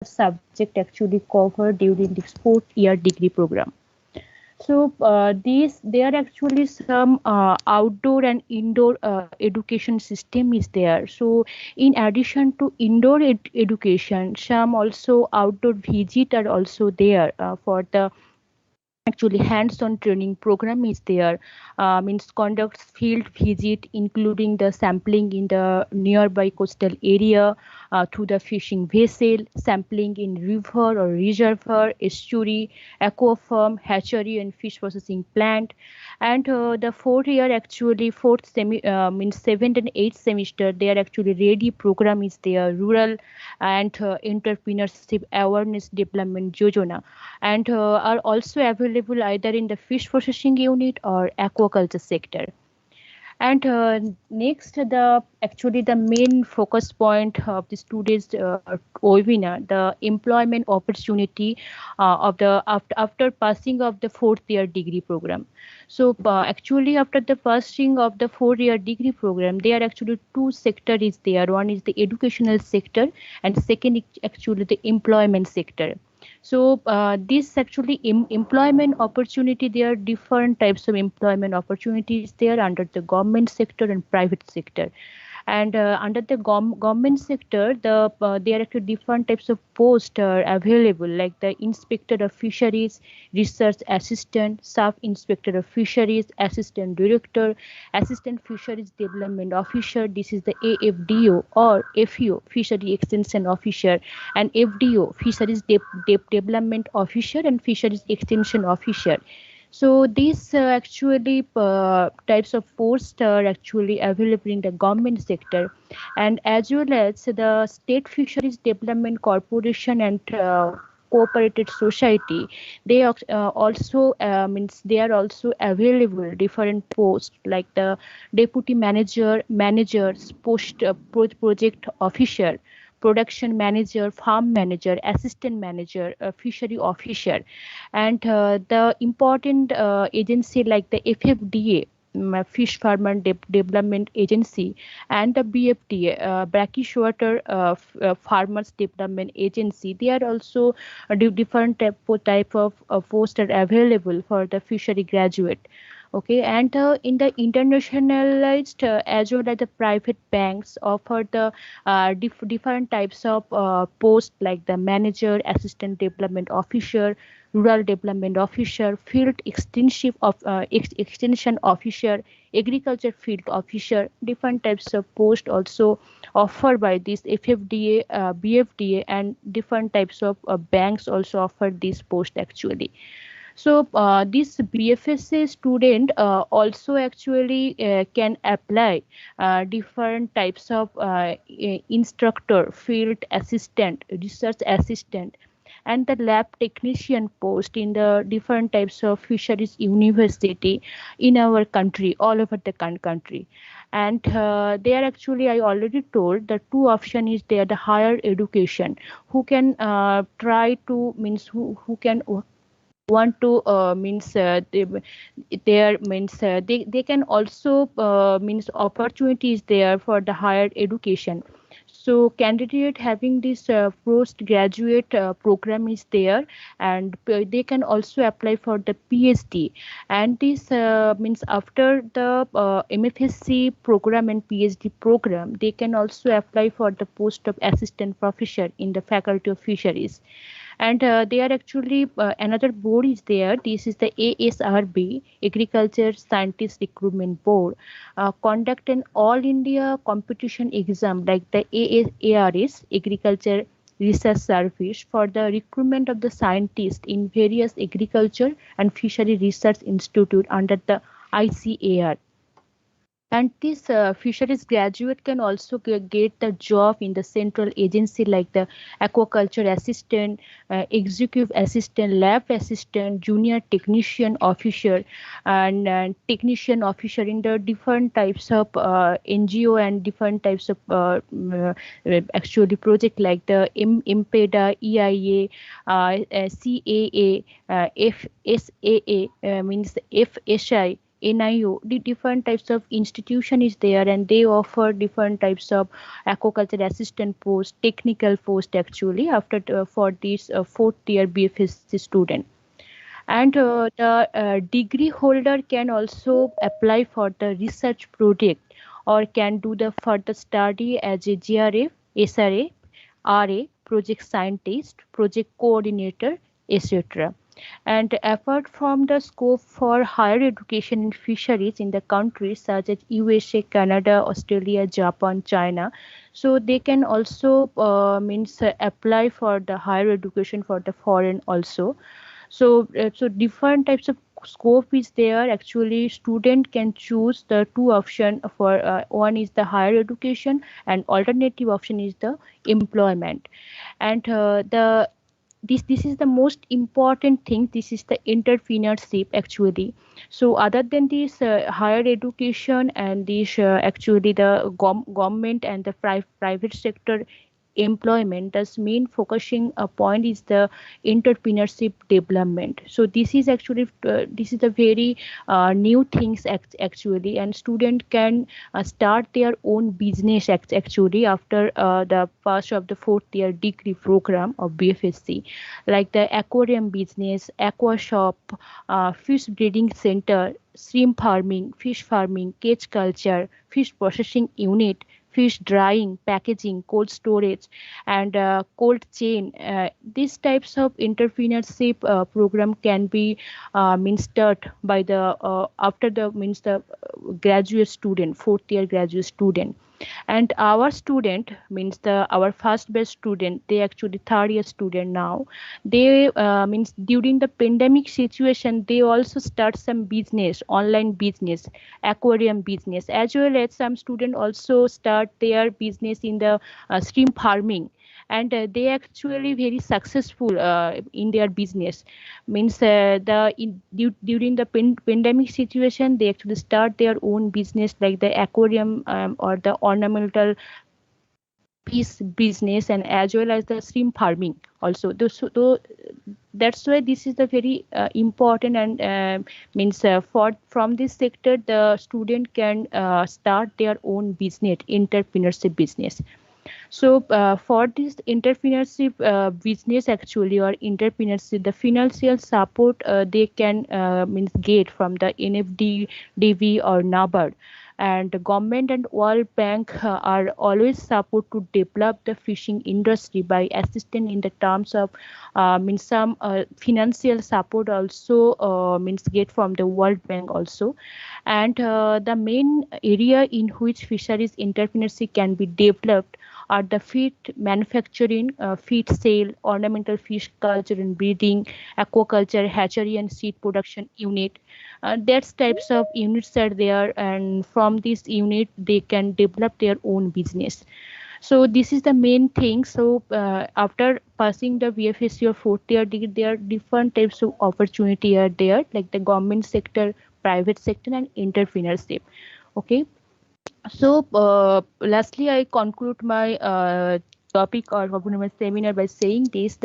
subject actually covered during this 4th year degree program. So there are actually some outdoor and indoor education system is there. So in addition to indoor education, some also outdoor visit are also there for the actually hands-on training program is there. Means conducts field visit including the sampling in the nearby coastal area through the fishing vessel, sampling in river or reservoir, estuary, aquafarm, hatchery and fish processing plant. And the 4th year actually means 7th and 8th semester they are actually ready program is there, rural and entrepreneurship awareness development yojana, and are also available either in the fish processing unit or aquaculture sector. And next, the main focus point of this today's webinar, the employment opportunity of the after passing of the 4th year degree program. So actually, after the passing of the 4th year degree program, there are actually two sectors is there. One is the educational sector, and second is actually the employment sector. So this actually employment opportunity, there are different types of employment opportunities there under the government sector and private sector. And under the government sector, there are actually different types of posts are available, like the inspector of fisheries, research assistant, sub inspector of fisheries, assistant director, assistant fisheries development officer. This is the AFDO or FEO, fishery extension officer, and FDO, fisheries development officer, and fisheries extension officer. So these actually types of posts are actually available in the government sector, and as well as the State Fisheries Development Corporation and cooperative society, they also means they are also available different posts like the deputy manager, managers, project officer, production manager, farm manager, assistant manager, fishery officer, and the important agency like the FFDA, Fish Farmer Development Agency, and the BFDA, Brackish-water Farmers Development Agency. They are also different type of posts are available for the fishery graduate. Okay, and in the internationalized as well as the private banks offer the different types of posts like the manager, assistant development officer, rural development officer, field extension officer, agriculture field officer. Different types of posts also offered by this FFDA, BFDA, and different types of banks also offer this post actually. So this BFSA student also actually can apply different types of instructor, field assistant, research assistant, and the lab technician post in the different types of fisheries university in our country, all over the country. And they are actually, I already told, the two option is there, the higher education, who can try to means who can want to means they can also means opportunities there for the higher education. So candidate having this postgraduate program is there, and they can also apply for the PhD. And this means after the MFSC program and PhD program, they can also apply for the post of assistant professor in the Faculty of Fisheries. And they are actually another board is there. This is the ASRB, Agriculture Scientist Recruitment Board, conduct an all India competition exam like the ARS, Agriculture Research Service, for the recruitment of the scientists in various agriculture and fishery research institute under the ICAR. And this fisheries graduate can also get the job in the central agency like the aquaculture assistant, executive assistant, lab assistant, junior technician officer, and technician officer in the different types of NGO and different types of actually project like the IMPEDA, EIA, CAA, FSAA, means FSI, NIO, the different types of institution is there, and they offer different types of aquaculture assistant post, technical post actually after for this fourth year BFSC student. And the degree holder can also apply for the research project or can do the further study as a GRF, SRA, RA, project scientist, project coordinator, etc. And apart from the scope for higher education in fisheries in the countries such as USA, Canada, Australia, Japan, China, so they can also apply for the higher education for the foreign also. So different types of scope is there. Actually, student can choose the two option for one is the higher education and alternative option is the employment. And the this is the most important thing. This is the entrepreneurship actually. So other than this higher education and this actually the government and the private sector employment, the main focusing point is the entrepreneurship development. So this is actually this is a very new things actually, and student can start their own business actually after the pass of the fourth year degree program of BFSC, like the aquarium business, aqua shop, fish breeding center, shrimp farming, fish farming, cage culture, fish processing unit, fish drying, packaging, cold storage, and cold chain. These types of entrepreneurship program can be start by the after the the graduate student, fourth year graduate student. And our student means the our first batch student, they actually third year student now. They means during the pandemic situation, they also start some business, online business, aquarium business, as well as some student also start their business in the shrimp farming. And they actually very successful in their business. Means during the pandemic situation, they actually start their own business like the aquarium or the ornamental fish business, and as well as the shrimp farming also. That's why this is the very important, and for from this sector the student can start their own business, entrepreneurship business. So for this entrepreneurship business actually, or entrepreneurship, the financial support they can get from the NFD, DV or NABARD. And the government and World Bank are always support to develop the fishing industry by assisting in the terms of some financial support also get from the World Bank also. And the main area in which fisheries entrepreneurship can be developed are the feed manufacturing, feed sale, ornamental fish culture and breeding, aquaculture, hatchery and seed production unit. That's types of units are there, and from this unit they can develop their own business. So this is the main thing. So after passing the VFSC or fourth year degree, there are different types of opportunity are there, like the government sector, private sector, and entrepreneurship. Okay. So, lastly, I conclude my topic or my seminar by saying this: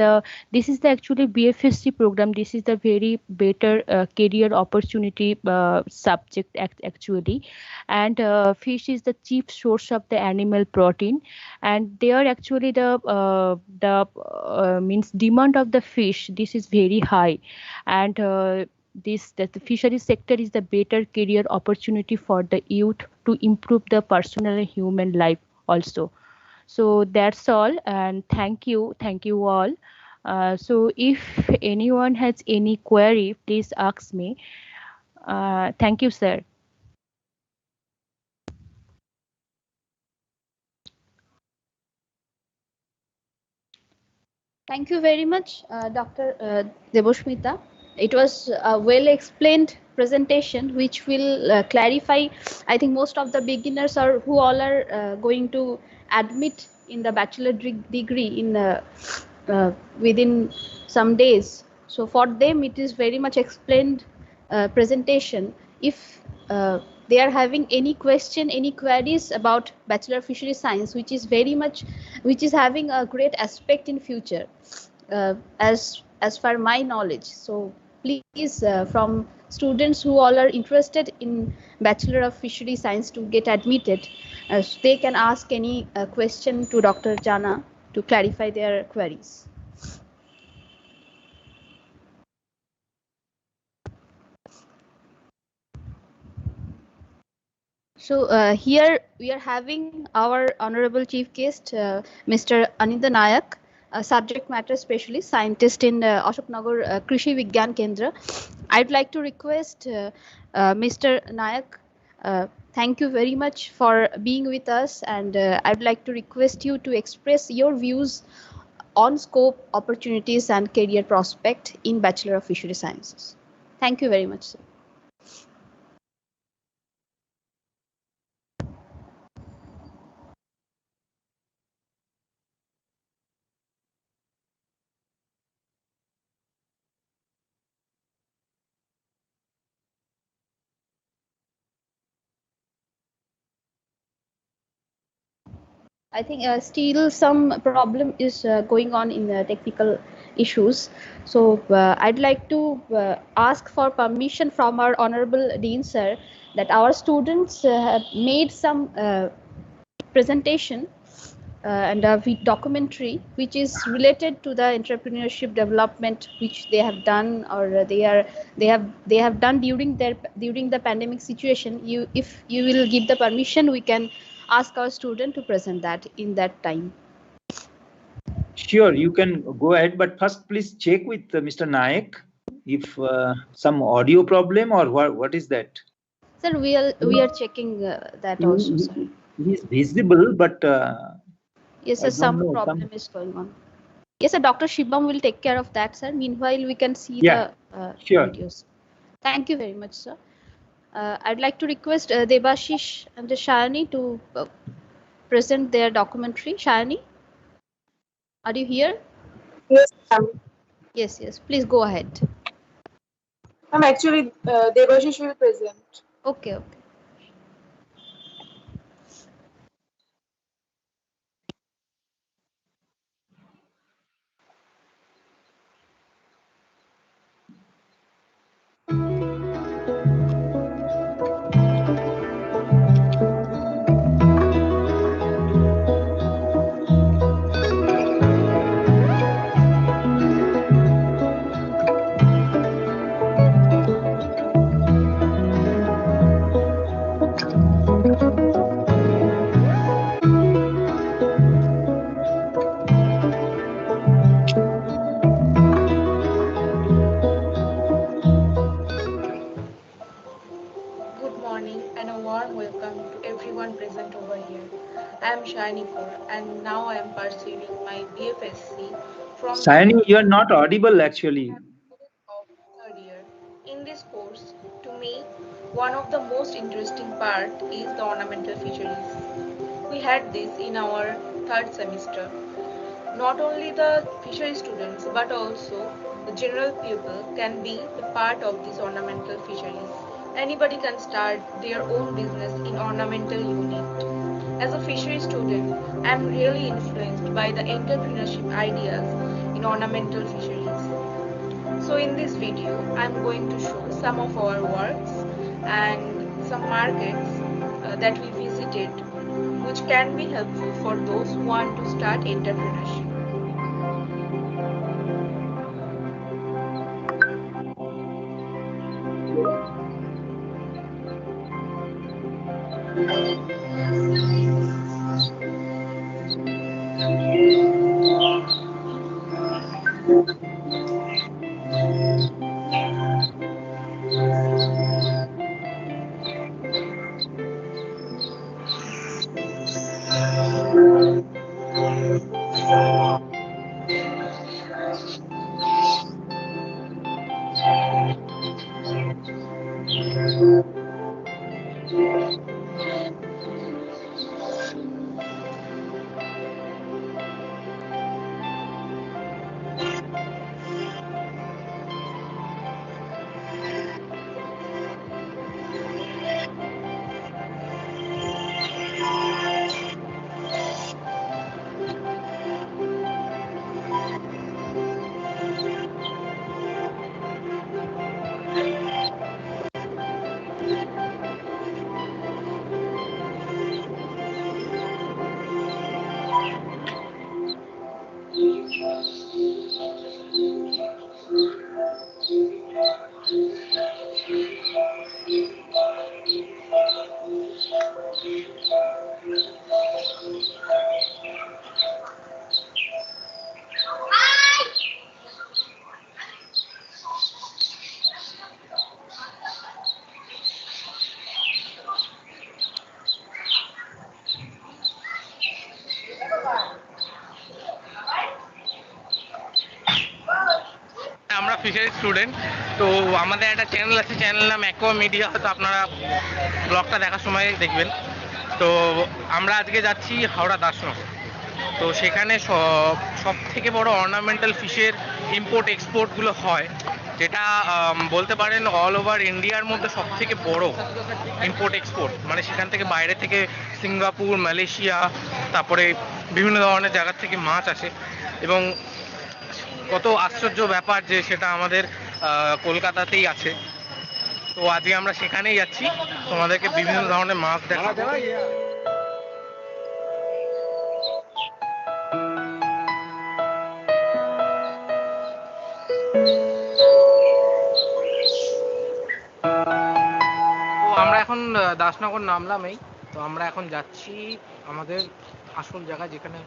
this is the actually BFSC program. This is the very better career opportunity subject actually, and fish is the chief source of the animal protein, and they are actually the means demand of the fish. This is very high, and this that the fishery sector is the better career opportunity for the youth to improve the personal and human life also. So that's all, and thank you all. So if anyone has any query, please ask me. Thank you, sir. Thank you very much, Dr. Deboshmita. It was a well explained presentation which will clarify, I think, most of the beginners or who all are going to admit in the bachelor degree in within some days. So for them it is very much explained presentation. If they are having any question, any queries about Bachelor of Fisheries Science, which is very much, which is having a great aspect in future, as far my knowledge. So please, from students who all are interested in Bachelor of Fishery Science to get admitted, they can ask any question to Dr. Jana to clarify their queries. So here we are having our honorable chief guest, Mr. Anindya Nayak, a subject matter specialist, scientist in Ashoknagar Krishi Vigyan Kendra. I'd like to request Mr. Nayak, thank you very much for being with us, and I'd like to request you to express your views on scope, opportunities, and career prospect in Bachelor of Fishery Sciences. Thank you very much, sir. I think still some problem is going on in the technical issues. So I'd like to ask for permission from our honorable dean sir that our students have made some presentation and a documentary which is related to the entrepreneurship development which they have done, or they have done during the pandemic situation. You, if you will give the permission, we can ask our student to present that in that time. Sure, you can go ahead, but first please check with Mr. Nayak if some audio problem or what is that? Sir, we are checking that also, sir. He is visible, but Yes, I sir, don't some know. problem is going on. Yes, sir, Dr. Shibam will take care of that, sir. Meanwhile, we can see Yeah, the sure. videos. Thank you very much, sir. I'd like to request Debashish and Shani to present their documentary. Shani, are you here? Yes, ma'am. Yes, yes. Please go ahead. Ma'am, actually, Debashish will present. Okay, okay. Good morning and a warm welcome to everyone present over here. I am Shani Kaur and now I am pursuing my BFSc from Sayani, you are not audible actually. of third year. In this course, to me, one of the most interesting part is the ornamental fisheries. We had this in our third semester. Not only the fishery students but also the general people can be the part of these ornamental fisheries. Anybody can start their own business in ornamental unit. As a fishery student, I am really influenced by the entrepreneurship ideas in ornamental fisheries. So in this video, I am going to show some of our works and some markets that we visited, which can be helpful for those who want to start entrepreneurship. Fishery student. তো আমাদের একটা channel আছে, channel নাম aqua media, হয়তো আপনারা ব্লগটা দেখার সময় দেখবেন। তো আমরা আজকে যাচ্ছি হাওড়া দাসনগর। তো সেখানে সব থেকে বড় অর্নামেন্টাল ফিশের ইম্পোর্ট এক্সপোর্টগুলো হয়, যেটা বলতে পারেন অল ওভার ইন্ডিয়ার মধ্যে সব থেকে বড় ইম্পোর্ট এক্সপোর্ট। মানে সেখান থেকে বাইরে থেকে সিঙ্গাপুর, মালয়েশিয়া, তারপরে বিভিন্ন ধরনের জায়গার থেকে মাছ আসে। এবং কত আশ্চর্য ব্যাপার যে সেটা আমাদের কলকাতাতেই আছে। তো আজকে আমরা সেখানেই যাচ্ছি, তোমাদেরকে বিভিন্ন ধরনের মাছ দেখাবো। তো আমরা এখন দাসনগর নামলামই। তো আমরা এখন যাচ্ছি আমাদের আসল জায়গা, যেখানে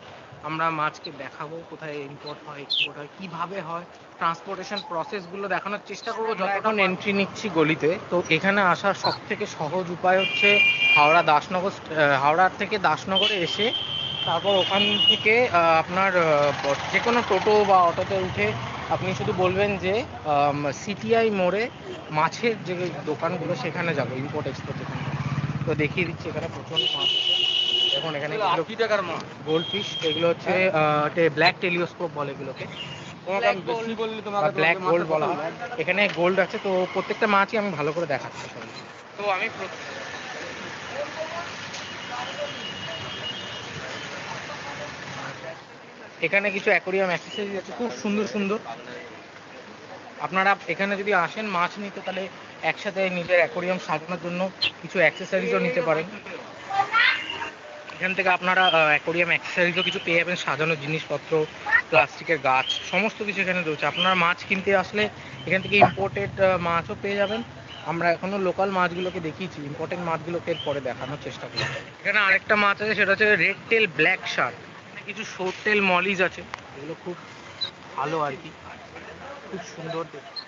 আমরা মাছকে দেখাবো কোথায় ইম্পোর্ট হয়, এক্সপোর্ট হয়, কিভাবে হয়, ট্রান্সপোর্টেশন প্রসেসগুলো দেখানোর চেষ্টা করবো। যতক্ষণ এন্ট্রি নিচ্ছি গলিতে, তো এখানে আসার সব থেকে সহজ উপায় হচ্ছে হাওড়ার থেকে দাসনগরে এসে তারপর ওখান থেকে আপনার যে কোনো টোটো বা অটোতে উঠে আপনি শুধু বলবেন যে সিটিআই মোড়ে মাছের যে দোকানগুলো সেখানে যাবো, ইম্পোর্ট এক্সপোর্ট যেখানে। তো দেখিয়ে দিচ্ছি, এখানে প্রচুর মাছ আছে। দেখুন এখানে গোল্ড ফিশ, এগুলো হচ্ছে ব্ল্যাক টেলিস্কোপ বলে এগুলোকে, ব্ল্যাক গোল্ড বলা হয়। এখানে গোল্ড আছে। তো প্রত্যেকটা মাছই আমি ভালো করে দেখাচ্ছি সবাই। তো আমি এখানে কিছু অ্যাকোরিয়াম অ্যাক্সেসরিজ আছে, খুব সুন্দর সুন্দর। আপনারা এখানে যদি আসেন মাছ নিতে, তাহলে একসাথে নিজের অ্যাকোরিয়াম সাজানোর জন্য কিছু অ্যাক্সেসরিজও নিতে পারেন। এখান থেকে আপনারা অ্যাকোরিয়াম অ্যাক্সেসরিজও কিছু পেয়ে যাবেন, সাজানোর জিনিসপত্র, প্লাস্টিকের গাছ, সমস্ত কিছু এখানে রয়েছে। আপনারা মাছ কিনতে আসলে এখান থেকে ইম্পোর্টেড মাছও পেয়ে যাবেন। আমরা এখনো লোকাল মাছগুলোকে দেখিয়েছি, ইম্পোর্টেড মাছগুলোকে পরে দেখানোর চেষ্টা করি। এখানে আরেকটা মাছ আছে, সেটা হচ্ছে রেড টেল ব্ল্যাক শার্ক। কিছু শর্ট টেল মলিজ আছে, এগুলো খুব ভালো আর কি, খুব সুন্দর দেখতে।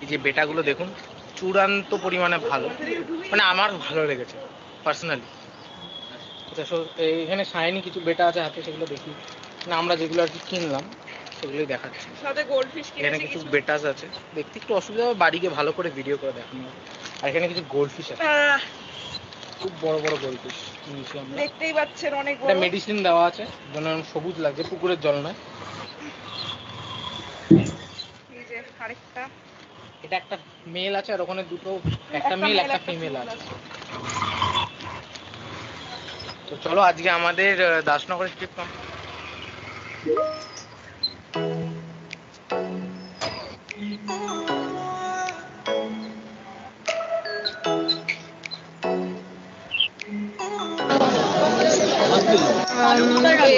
এই যে বেটাগুলো দেখুন, চূড়ান্ত পরিমাণে ভালো, মানে আমার ভালো লেগেছে পার্সোনালি। আচ্ছা, এখানে শাইনি কিছু বেটা আছে হাতে, সেগুলো দেখি না, আমরা যেগুলো আর কি কিনলাম সেগুলোই দেখাচ্ছি। এখানে কিছু বেটাস আছে, দেখতে একটু অসুবিধা হবে, বাড়িকে ভালো করে ভিডিও করে দেখানো হবে। আর এখানে কিছু গোল্ড ফিশ আছে, খুব বড় বড় গোল্ড ফিশ নিয়েছি আমরা, দেখতেই পাচ্ছেন অনেক বড়। এটা মেডিসিন দেওয়া আছে, যেন সবুজ লাগছে, পুকুরের জল নয়। এই যে আরেকটা, এটা একটা মেল আছে, আর ওখানে দুটো, একটা মেল একটা ফিমেল আছে। তো চলো আজকে আমাদের দাসনগরের ট্রিপ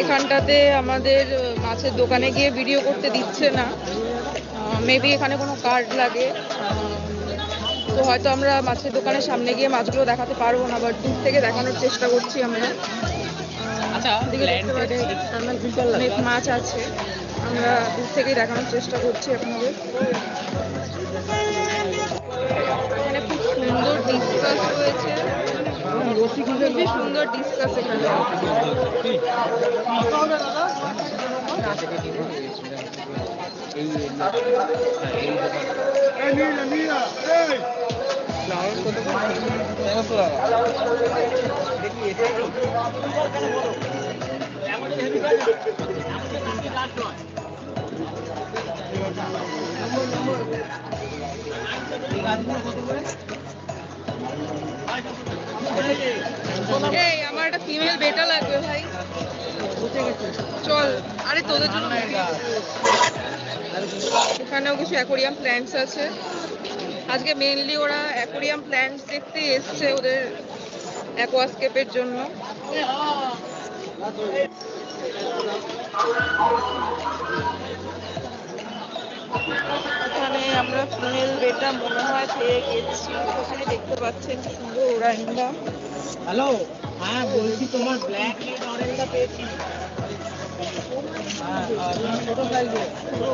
এখানটাতে আমাদের মাছের দোকানে গিয়ে ভিডিও করতে দিচ্ছে না, মেবি এখানে কোনো কার্ড লাগে। তো হয়তো আমরা মাছের দোকানের সামনে গিয়ে মাছগুলো দেখাতে পারবো না, বাট দূর থেকে দেখানোর চেষ্টা করছি আমরা। অনেক মাছ আছে, আমরা দূর থেকেই দেখানোর চেষ্টা করছি আপনাদের। এখানে খুব সুন্দর ডিসকাস রয়েছে, খুবই সুন্দর ডিসকাস এখানে। থেকে নিব এই ফ্লাওয়ার কত দেখি এটাই তো এই আমার একটা ফিমেল বেটা লাগবে ভাই চল আরে তোদের জন্য এখানেও কিছু অ্যাকোরিয়াম প্ল্যান্টস আছে আজকে মেইনলি ওরা অ্যাকোরিয়াম প্ল্যান্টস দেখতে এসছে ওদের অ্যাকোয়াস্কেপের জন্য এখানে আমরা ফিমেল বেটা মনে হয় পেয়ে গেছি ওখানে দেখতে পাচ্ছেন কি সুন্দর ওরান্ডা হ্যালো হ্যাঁ বলছি তোমার ব্ল্যাক রেড অরেঞ্জটা পেয়েছি হ্যাঁ ছোট সাইজের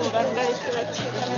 ওরান্ডা দেখতে পাচ্ছি এখানে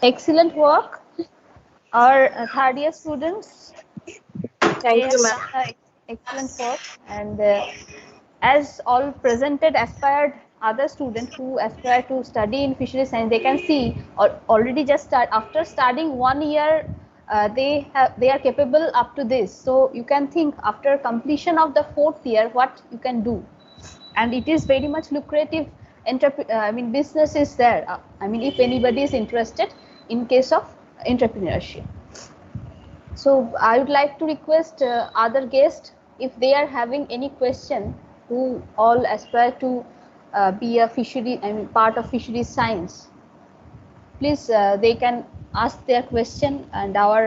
Excellent work. Our third year students. Thank you, ma'am. Excellent work. And as all presented aspired other students who aspire to study in fisheries science, they can see or already just start after studying 1 year. They are capable up to this. So you can think after completion of the 4th year what you can do, and it is very much lucrative. Business is there. If anybody is interested in case of entrepreneurship. So I would like to request other guests if they are having any question, who all aspire to be a fishery, part of fisheries science. Please, they can ask their question, and our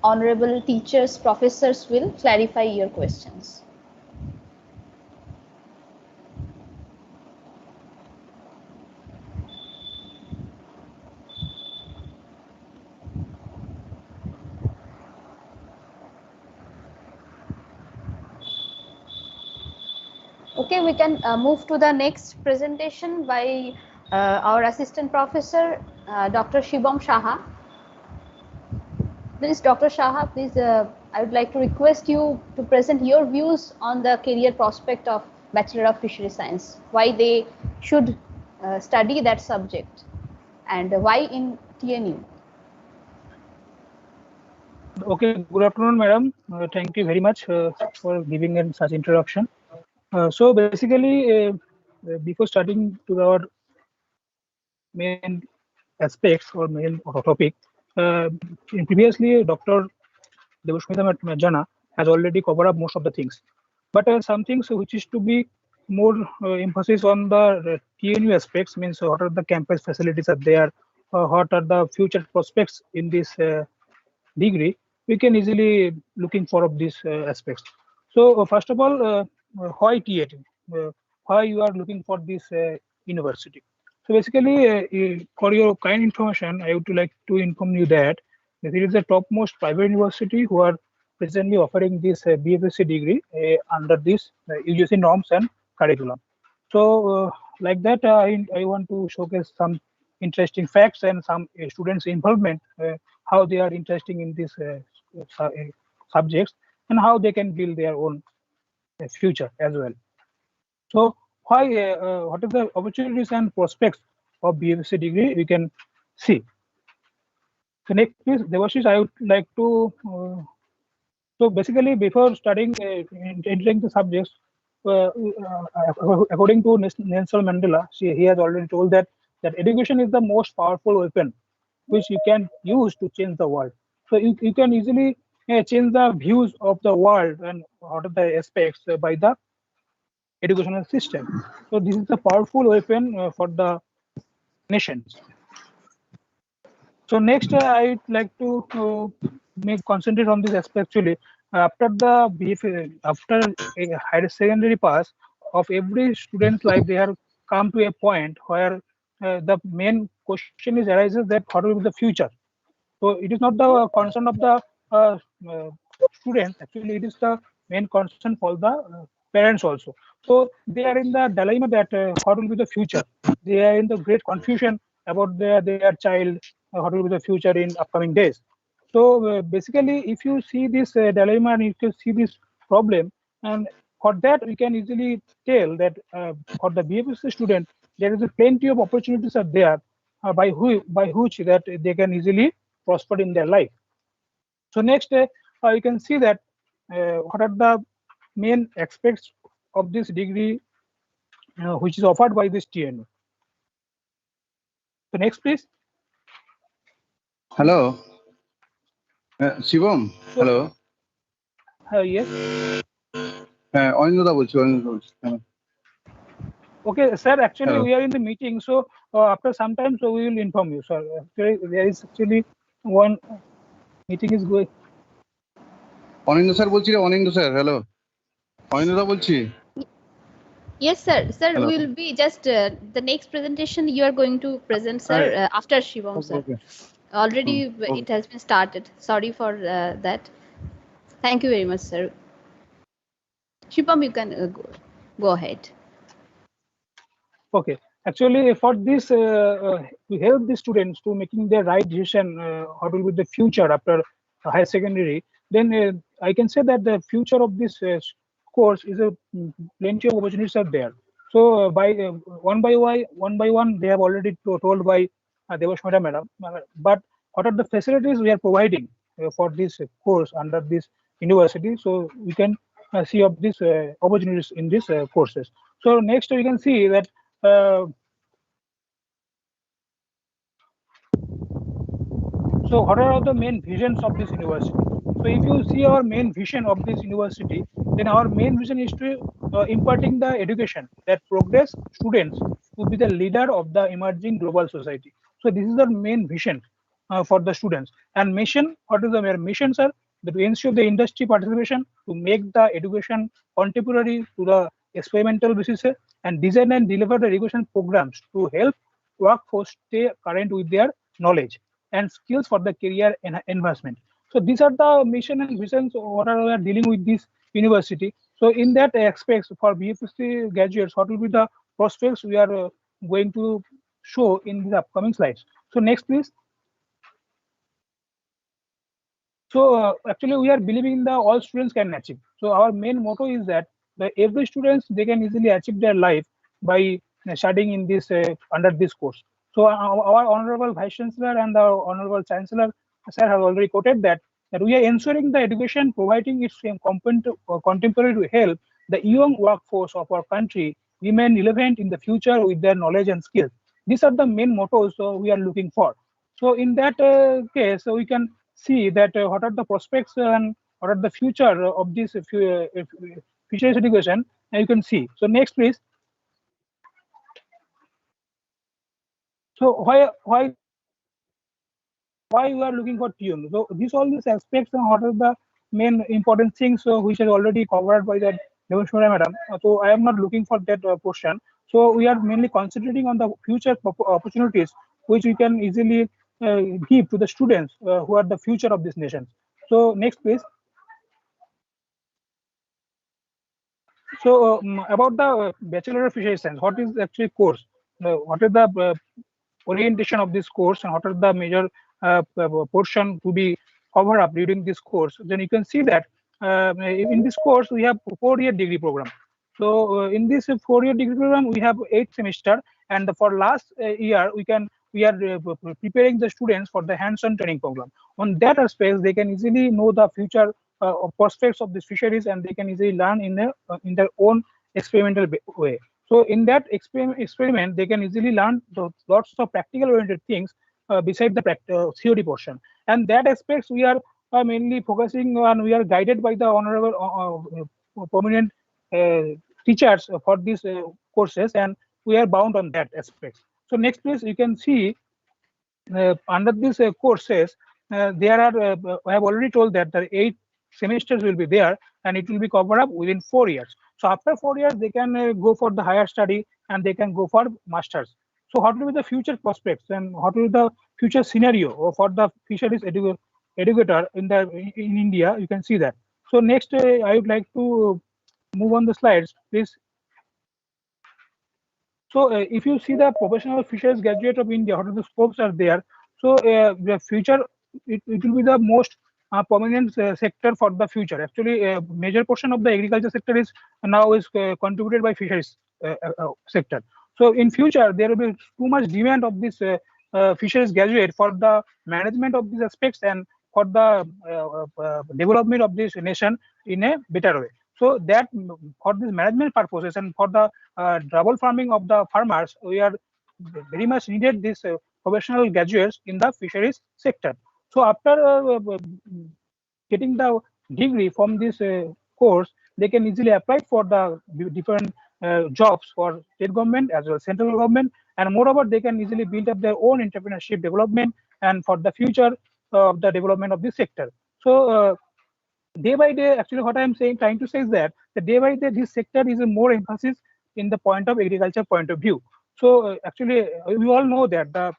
honorable teachers, professors will clarify your questions. Okay, we can move to the next presentation by our assistant professor, Dr. Shibam Shaha. Please, Dr. Shaha, please, I would like to request you to present your views on the career prospect of Bachelor of Fisheries Science, why they should study that subject, and why in TNU. Okay, good afternoon, madam. Thank you very much for giving in such introduction. So basically, before starting to our main aspects or main topic, previously Dr. Devoshmita Jana has already covered up most of the things. But some things which is to be more emphasis on the TNU aspects, means what are the campus facilities are there, what are the future prospects in this degree, we can easily looking for of these aspects. So first of all, why TAT? Why you are looking for this university? So basically, for your kind information, I would like to inform you that This is the topmost private university who are presently offering this BFSc degree under this UGC norms and curriculum. So, like that, I want to showcase some interesting facts and some students' involvement, how they are interested in these subjects, and how they can build their own future as well. So, why? What are the opportunities and prospects of BFSc degree? We can see. So next, please, Devashish, I would like to. So basically, before studying, entering the subjects, according to Nelson Mandela, he has already told that education is the most powerful weapon which you can use to change the world. So you can easily change the views of the world and what are the aspects by the educational system. So this is a powerful weapon for the nations. So next, I'd like to make concentrate on this aspect. Actually, after the after a higher secondary pass of every student's life, they have come to a point where the main question is arises that what will be the future. So it is not the concern of the uh, uh, students. Actually, it is the main concern for the parents also. So they are in the dilemma that what will be the future. They are in the great confusion about their child. What will be the future in upcoming days. So basically, if you see this dilemma and if you see this problem, and for that we can easily tell that for the BFSC student, there is a plenty of opportunities are there by which that they can easily prosper in their life. So next, you can see that what are the main aspects of this degree which is offered by this TNU. So next, please. Hello. Shivam. So, Hello. Yes. Aninda বলছি অনিন্দা বলছি Okay, sir. Actually, Hello. we are in the meeting, so after some time, so we will inform you, sir. Actually, there is actually one meeting is going. Aninda sir বলছি রে Aninda sir hello Aninda বলছি Yes, sir. Sir, Hello. we will be just the next presentation you are going to present, sir, after Shivam, sir. Okay. Already Okay. it has been started. Sorry for that. Thank you very much, sir. Shivam, you can go ahead. Okay, actually, for this to help the students to making their right decision, what will be the future after higher secondary, then I can say that the future of this course is a plenty of opportunities are there. So by one by one, they have already told by Devashmita madam. But what are the facilities we are providing for this course under this university? So we can see of these opportunities in these courses. So next, we can see that. So what are the main visions of this university? So if you see our main vision of this university, then our main vision is to imparting the education that progress students to be the leader of the emerging global society. So this is the main vision for the students. And mission, what is the mission, sir? That to ensure the industry participation to make the education contemporary to the experimental basis and design and deliver the education programs to help workforce stay current with their knowledge and skills for the career advancement. So these are the mission and visions what are we are dealing with this university. So in that aspects for BFSC graduates, what will be the prospects we are going to show in the upcoming slides. So next, please. So actually, we are believing in the all students can achieve. So our main motto is that every students they can easily achieve their life by studying in this under this course. So our honorable vice chancellor and the honorable chancellor sir have already quoted that we are ensuring the education providing its contemporary to help the young workforce of our country remain relevant in the future with their knowledge and skills. These are the main mottos we are looking for. So in that case, so we can see that what are the prospects and what are the future of this future education, and you can see. So next, please. So why you are looking for TUM? So these all these aspects and what are the main important things which is already covered by that Devashmita madam. So I am not looking for that portion. So we are mainly concentrating on the future opportunities which we can easily give to the students who are the future of this nation. So next please. So about the Bachelor of Fisheries Science, what is actually course? What is the orientation of this course and what are the major portion to be covered up during this course? Then you can see that in this course we have 4-year degree program. So in this 4-year degree program we have 8 semester, and for last year we are preparing the students for the hands-on training program. On that aspect, they can easily know the future prospects of these fisheries, and they can easily learn in their own experimental way. So in that experiment, they can easily learn lots of practical oriented things beside the theory portion. And that aspects we are mainly focusing on. We are guided by the honorable prominent teachers for these courses, and we are bound on that aspect. So next please, you can see under these courses, there are, I have already told that the 8 semesters will be there, and it will be covered up within 4 years. So after 4 years, they can go for the higher study and they can go for masters. So what will be the future prospects and what will be the future scenario for the fisheries educator in India? You can see that. So next, I would like to move on the slides, please. So if you see the professional fisheries graduate of India, what are the scopes are there? So the future, it will be the most prominent sector for the future. Actually, a major portion of the agriculture sector is now is contributed by fisheries sector. So in future, there will be too much demand of this fisheries graduate for the management of these aspects and for the development of this nation in a better way. So that for this management purposes and for the double farming of the farmers, we are very much needed this professional graduates in the fisheries sector. So after getting the degree from this course, they can easily apply for the different jobs for state government as well as central government, and moreover they can easily build up their own entrepreneurship development and for the future of the development of this sector. So day by day, actually what I am saying, trying to say is that the day by day this sector is a more emphasis in the point of agriculture point of view. So actually we all know that the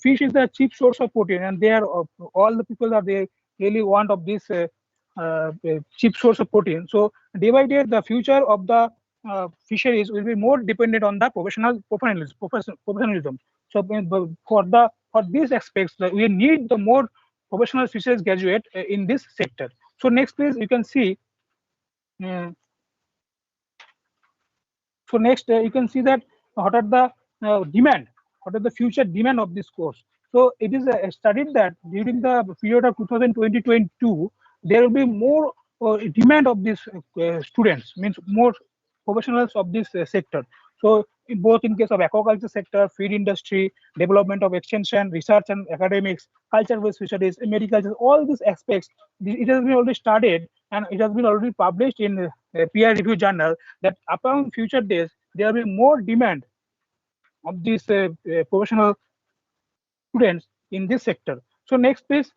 fish is the cheap source of protein, and they are all the people are they really want of this cheap source of protein. So day by day the future of the fisheries will be more dependent on the professionalism. So for these aspects we need the more professional fisheries graduate in this sector. So next please, you can see so next you can see that what are the demand, what are the future demand of this course. So it is studied that during the period of 2020-22 there will be more demand of these students, means more professionals of this sector. So both in case of aquaculture sector, feed industry, development of extension, research and academics, culture-based fisheries, medical, all these aspects, it has been already started and it has been already published in a peer-reviewed journal that upon future days there will be more demand of these professional students in this sector. So next please.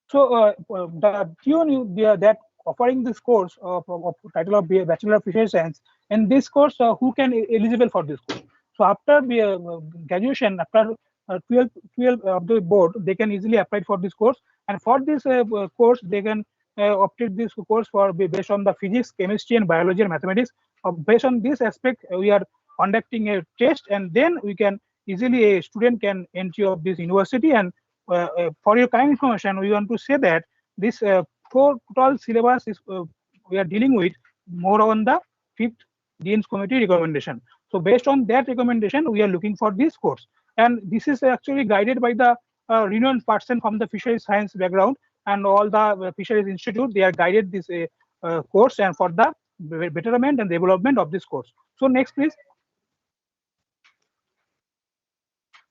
So the TUNU that offering this course of title of Bachelor of Fisheries Science, and this course who can eligible for this course. So after graduation, after 12 of the board, they can easily apply for this course, and for this course they can opted this course for based on the physics, chemistry, and biology and mathematics. Based on this aspect, we are conducting a test, and then we can easily a student can enter of this university. And for your kind information, we want to say that this total syllabus is we are dealing with more on the 5th Dean's Committee recommendation. So based on that recommendation, we are looking for this course, and this is actually guided by the renowned person from the fisheries science background, and all the fisheries institute. They are guided this course and for the betterment and development of this course. So next, please.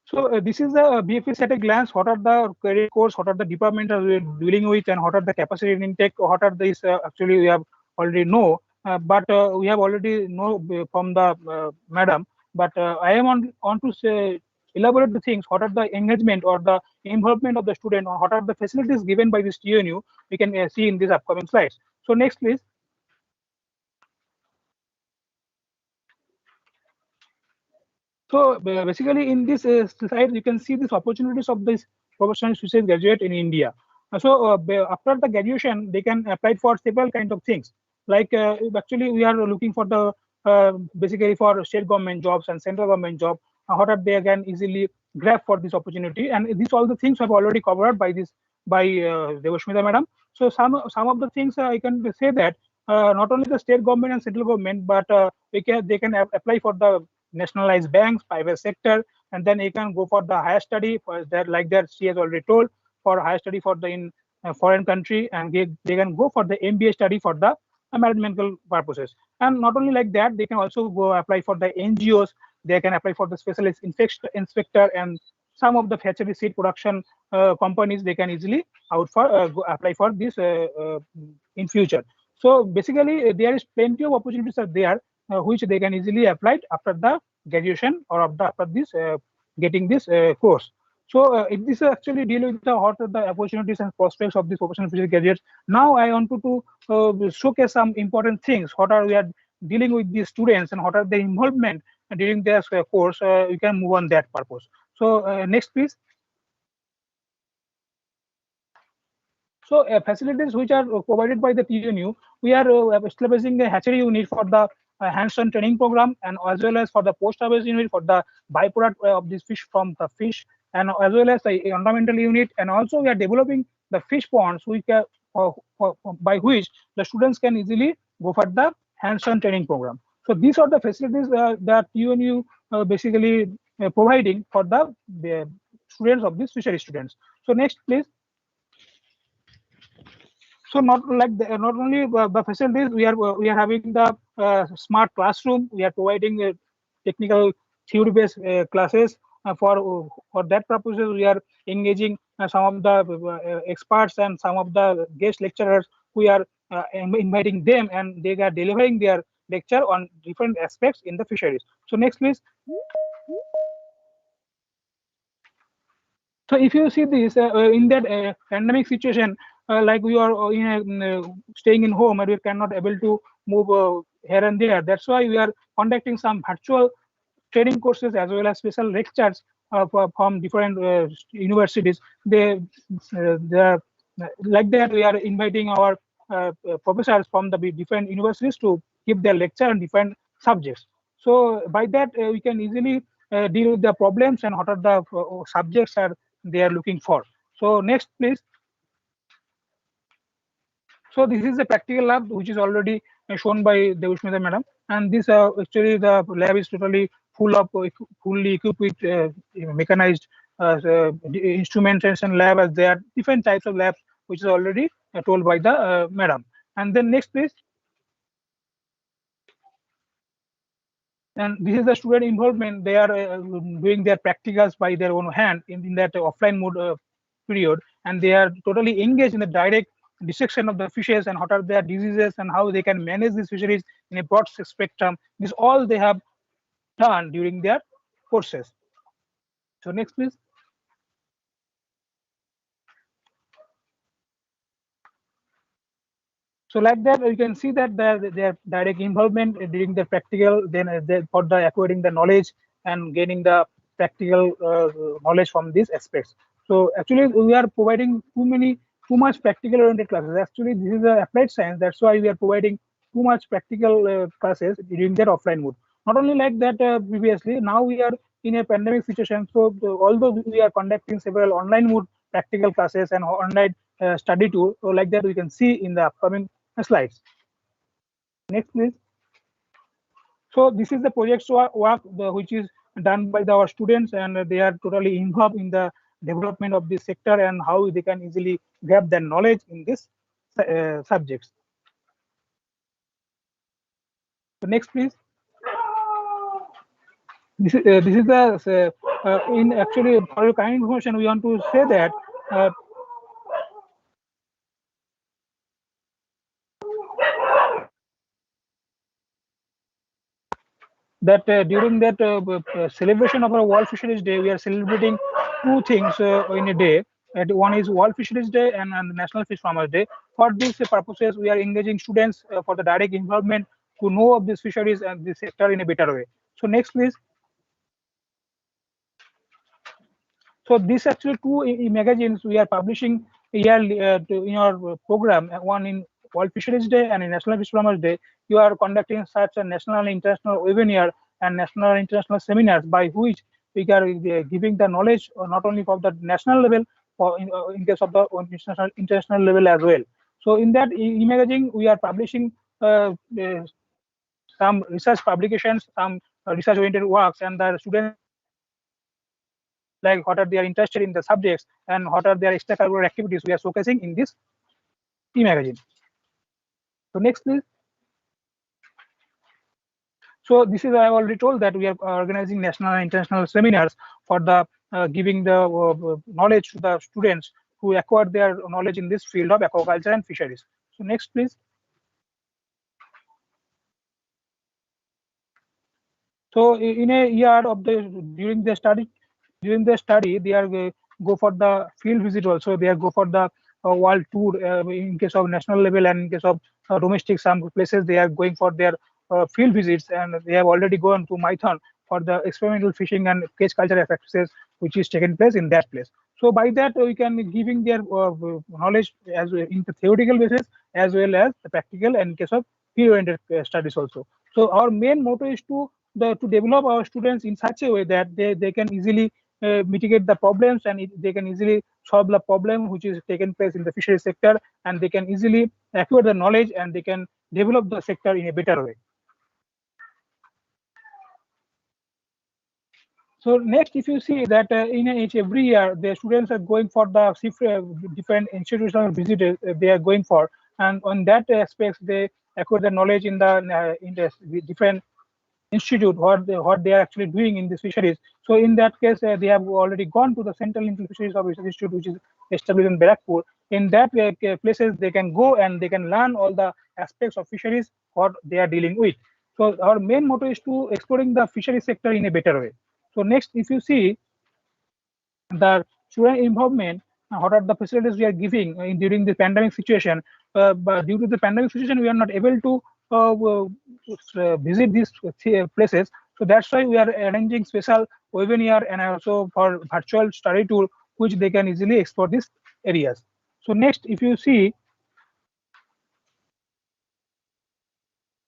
So this is the BFS at a glance. What are the career course? What are the departments we are dealing with, and what are the capacity intake? What are these? Actually, we have already know, but we have already know from the madam. But I am on to say, elaborate the things. What are the engagement or the involvement of the student, or what are the facilities given by this TUNU? We can see in these upcoming slides. So next, please. So basically, in this slide, you can see these opportunities of this professional fisheries graduate in India. After the graduation, they can apply for several kind of things. Like actually, we are looking for the basically for state government jobs and central government job. How that they can easily grab for this opportunity, and these all the things have already covered by this by Devashmita madam. So some of the things I can say that not only the state government and central government, but they can apply for the nationalized banks, private sector, and then you can go for the higher study for that, like that she has already told, for higher study for the in foreign country, and they can go for the MBA study for the mathematical purposes. And not only like that, they can also go apply for the NGOs. They can apply for the specialist inspector, and some of the hatchery seed production companies they can easily out for apply for this in future. So basically, there is plenty of opportunities are there which they can easily apply after the graduation or after this getting this course. So if this actually deal with the what are the opportunities and prospects of these professional fishery graduates. Now I want to showcase some important things. What are we are dealing with these students and what are their involvement during their course. You can move on that purpose. So next, please. So facilities which are provided by the TNU, we are establishing a hatchery unit for the hands-on training program, and as well as for the post-harvest unit for the byproduct of this fish from the fish, and as well as the ornamental unit, and also we are developing the fish ponds which by which the students can easily go for the hands-on training program. So these are the facilities that TNU basically providing for the students of these fishery students. So next, please. So not only the facilities, we are having the smart classroom. We are providing technical theory based classes for that purposes. We are engaging some of the experts and some of the guest lecturers. We are inviting them, and they are delivering their lecture on different aspects in the fisheries. So next, please. So if you see this in that pandemic situation, like we are staying in home and we cannot able to move here and there. That's why we are conducting some virtual training courses as well as special lectures from different universities. They are like that. We are inviting our professors from the different universities to give their lecture on different subjects. So by that we can easily deal with the problems and what are the subjects are they are looking for. So next, please. So this is a practical lab which is already shown by Devashmita madam, and this actually the lab is totally full of fully equipped with mechanized instrumentation lab, as there are different types of labs which is already told by the madam. And then next, please. And this is the student involvement. They are doing their practicals by their own hand in that offline mode period, and they are totally engaged in the direct dissection of the fishes and what are their diseases and how they can manage these fisheries in a broad spectrum. This all they have done during their courses. So next, please. So like that, you can see that their direct involvement during the practical, then for the acquiring the knowledge and gaining the practical knowledge from these aspects. So actually, we are providing too much practical oriented classes. Actually, this is a applied science. That's why we are providing too much practical classes during their offline mode. Not only like that, previously, now we are in a pandemic situation. So although we are conducting several online mode practical classes and online study tool, so like that we can see in the upcoming slides. Next, please. So this is the project work which is done by our students, and they are totally involved in the development of this sector and how they can easily grab their knowledge in this subjects. So next, please. This is the in actually for your kind information we want to say that during that celebration of our World Fisheries Day, we are celebrating two things in a day. One is World Fisheries Day and National Fish Farmers Day. For these purposes, we are engaging students for the direct involvement to know of these fisheries and this sector in a better way. So next, please. So this actually two magazines we are publishing yearly in our program, one in World Fisheries Day and in National Fish Farmers Day. You are conducting such a national and international webinar and national and international seminars by which we are giving the knowledge not only for the national level, for in case of the international level as well. So in that e-magazine, we are publishing some research publications, some research-oriented works, and the students can easily see like what are they are interested in the subjects and what are their extracurricular activities we are showcasing in this e-magazine. So next, please. So this is I have already told that we are organizing national and international seminars for the giving the knowledge to the students who acquire their knowledge in this field of aquaculture and fisheries. So next, please. So in a year of the during the study they are go for the field visit also. They are go for the world tour in case of national level, and in case of domestic some places they are going for their field visits, and they have already gone to Maithon for the experimental fishing and cage culture practices which is taken place in that place. So by that we can giving their knowledge as in the theoretical basis as well as the practical and in case of field oriented studies also. So our main motto is to develop our students in such a way that they can easily mitigate the problems, and they can easily solve the problem which is taken place in the fishery sector, and they can easily acquire the knowledge and they can develop the sector in a better way. So next, if you see that in each every year the students are going for the different institutional visits they are going for, and on that aspects they acquire the knowledge in the different institute what they are actually doing in these fisheries. So in that case, they have already gone to the Central Indian Fisheries of Research Institute, which is established in Barakpur. In that places, they can go and they can learn all the aspects of fisheries what they are dealing with. So our main motto is to exploring the fishery sector in a better way. So next, if you see the student involvement, what are the facilities we are giving during the pandemic situation. But due to the pandemic situation, we are not able to visit these places. So that's why we are arranging special webinar and also for virtual study tour, which they can easily explore these areas. So next, if you see,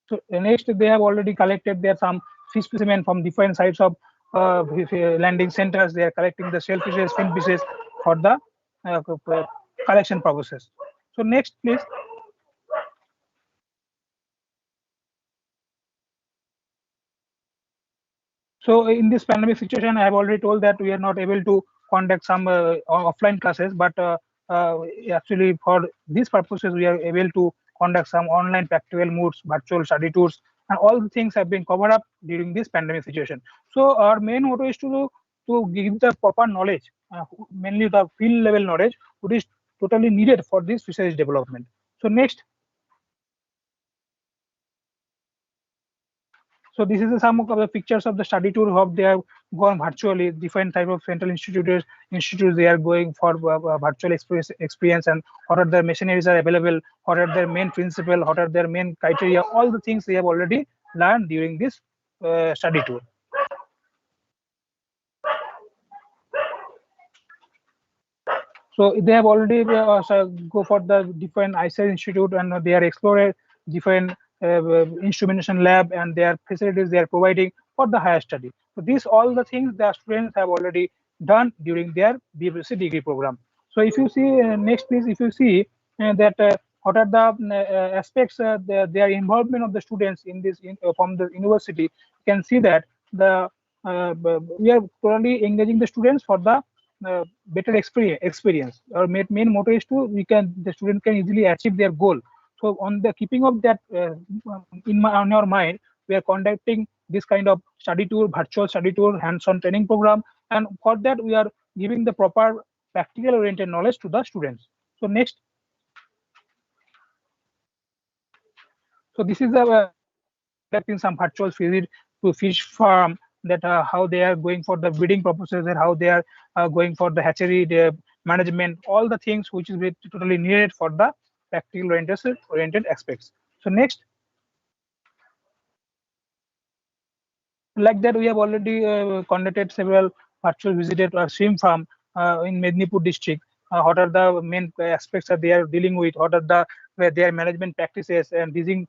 so next they have already collected there some fish specimen from different sites of landing centers. They are collecting the shellfishes, finfishes for the collection purposes. So next, please. So in this pandemic situation, I have already told that we are not able to conduct some offline classes, but actually for these purposes, we are able to conduct some online practical modes, virtual study tours, and all the things have been covered up during this pandemic situation. So our main motto is to give the proper knowledge, mainly the field level knowledge, which is totally needed for this fisheries development. So next. So this is some of the pictures of the study tour. How they have gone virtually, different type of central institutes they are going for virtual experience, and what are their machineries are available, what are their main principle, what are their main criteria, all the things they have already learned during this study tour. So they have already go for the different ICER institute, and they are explored different instrumentation lab and their facilities they are providing for the higher study. So these all the things the students have already done during their BFSC degree program. So if you see next, please, if you see that what are the aspects their involvement of the students in this from the university, you can see that the we are currently engaging the students for the better experience. Our main motto is the student can easily achieve their goal. So on the keeping of that on your mind, we are conducting this kind of study tour, virtual study tour, hands-on training program, and for that we are giving the proper practical oriented knowledge to the students. So next. So this is conducting some virtual visit to fish farm, that how they are going for the breeding purposes, and how they are going for the hatchery the management, all the things which is totally needed for the practical oriented aspects. So next. Like that, we have already conducted several virtual visits to our shrimp farm in Mednipur district. What are the main aspects that they are dealing with? What are their management practices and disease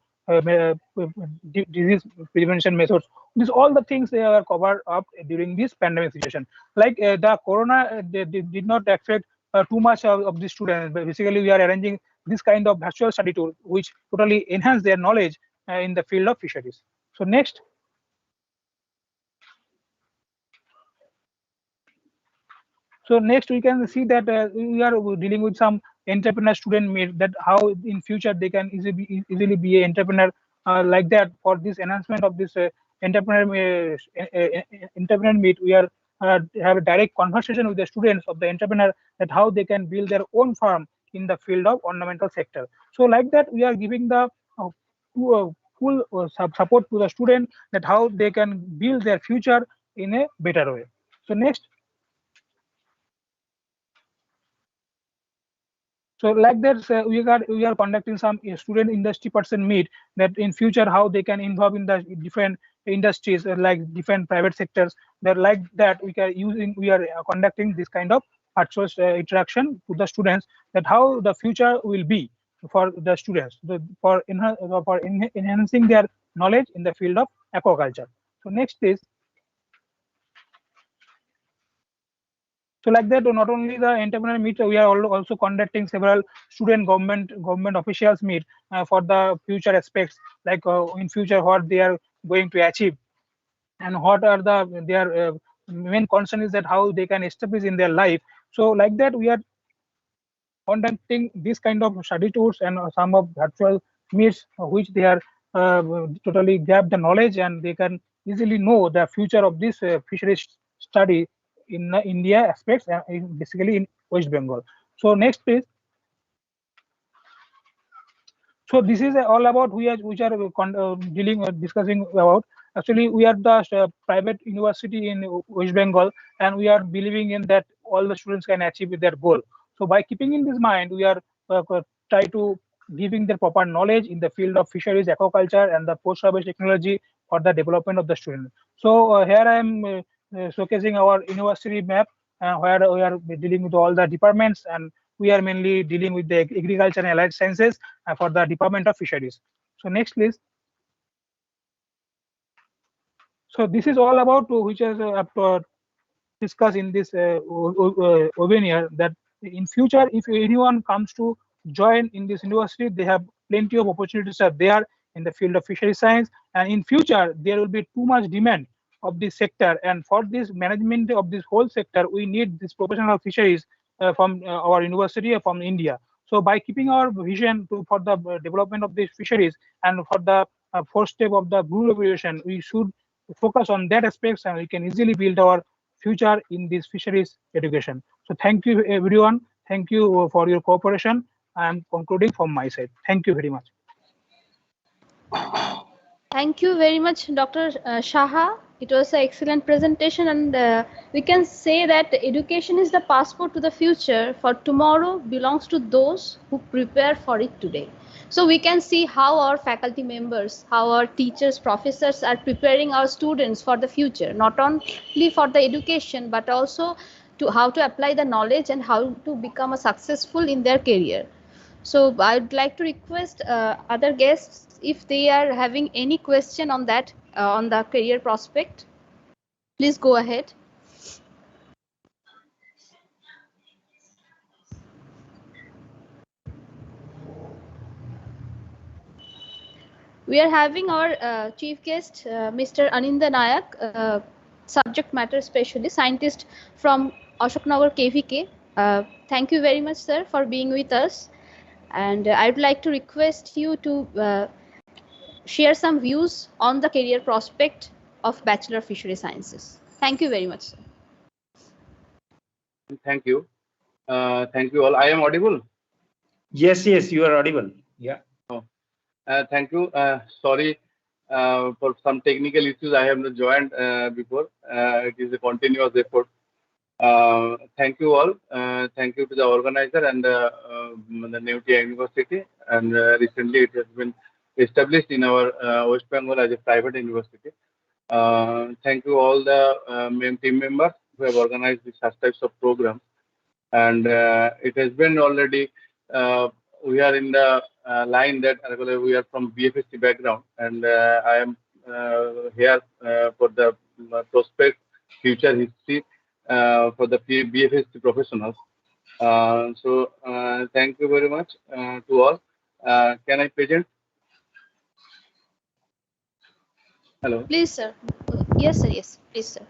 prevention methods? These all the things they are covered up during this pandemic situation. Like the corona, they did not affect too much of the students. But basically, we are arranging this kind of virtual study tool, which totally enhance their knowledge in the field of fisheries. So next. So next we can see that we are dealing with some entrepreneur student meet, that how in future they can easily be an entrepreneur like that. For this enhancement of this entrepreneur meet, we are have a direct conversation with the students of the entrepreneur, that how they can build their own farm in the field of ornamental sector. So like that we are giving the full support to the student, that how they can build their future in a better way. So next. So like that, we are conducting some student industry person meet, that in future how they can involve in the different industries, like different private sectors. That like that we are conducting this kind of virtual interaction to the students, that how the future will be for the students, for enhancing their knowledge in the field of aquaculture. So next is. So like that, not only the entrepreneur meet, we are also conducting several student government officials meet for the future aspects, like in future what they are going to achieve, and what are their main concern is that how they can establish in their life. So like that, we are conducting this kind of study tours and some of virtual meets, which they are totally grab the knowledge, and they can easily know the future of this fisheries study in India aspects, basically in West Bengal. So next please. So this is all about which are dealing discussing about. Actually, we are the private university in West Bengal, and we are believing in that all the students can achieve their goal. So by keeping in this mind, we are try to giving the proper knowledge in the field of fisheries, aquaculture, and the post-harvest technology for the development of the student. So here I am showcasing our university map, where we are dealing with all the departments, and we are mainly dealing with the agriculture and allied sciences for the Department of Fisheries. So next, please. So this is all about which is discussed in this webinar, that in future, if anyone comes to join in this university, they have plenty of opportunities are there in the field of fishery science, and in future there will be too much demand of this sector, and for this management of this whole sector, we need this professional fisheries from our university or from India. So by keeping our vision for the development of these fisheries, and for the first step of the blue revolution, we should focus on that aspects, and we can easily build our future in this fisheries education. So thank you everyone. Thank you for your cooperation. I am concluding from my side. Thank you very much. Thank you very much, Dr. Shaha. It was an excellent presentation, and we can say that education is the passport to the future, for tomorrow belongs to those who prepare for it today. So we can see how our faculty members, how our teachers, professors are preparing our students for the future, not only for the education, but also to how to apply the knowledge and how to become a successful in their career. So I would like to request other guests, if they are having any question on that, on the career prospect, please go ahead. We are having our chief guest, Mr. Aninda Nayak, subject matter specialist, scientist from Ashoknagar KVK. Thank you very much, sir, for being with us. And I would like to request you to share some views on the career prospect of Bachelor of Fisheries Sciences. Thank you very much, sir. Thank you. Thank you all. I am audible? Yes, you are audible. Yeah. Thank you. Sorry for some technical issues. I have not joined before. It is a continuous effort. Thank you all. Thank you to the organizer and the New India University. And recently it has been established in our West Bengal as a private university. Thank you all the team members who have organized such types of programs. and it has been already. We are in the line that we are from BFSC background, and I am here for the prospect future history for the BFSC professionals. Thank you very much to all. Can I present? Hello. Please, sir. Yes, sir. Yes, please, sir.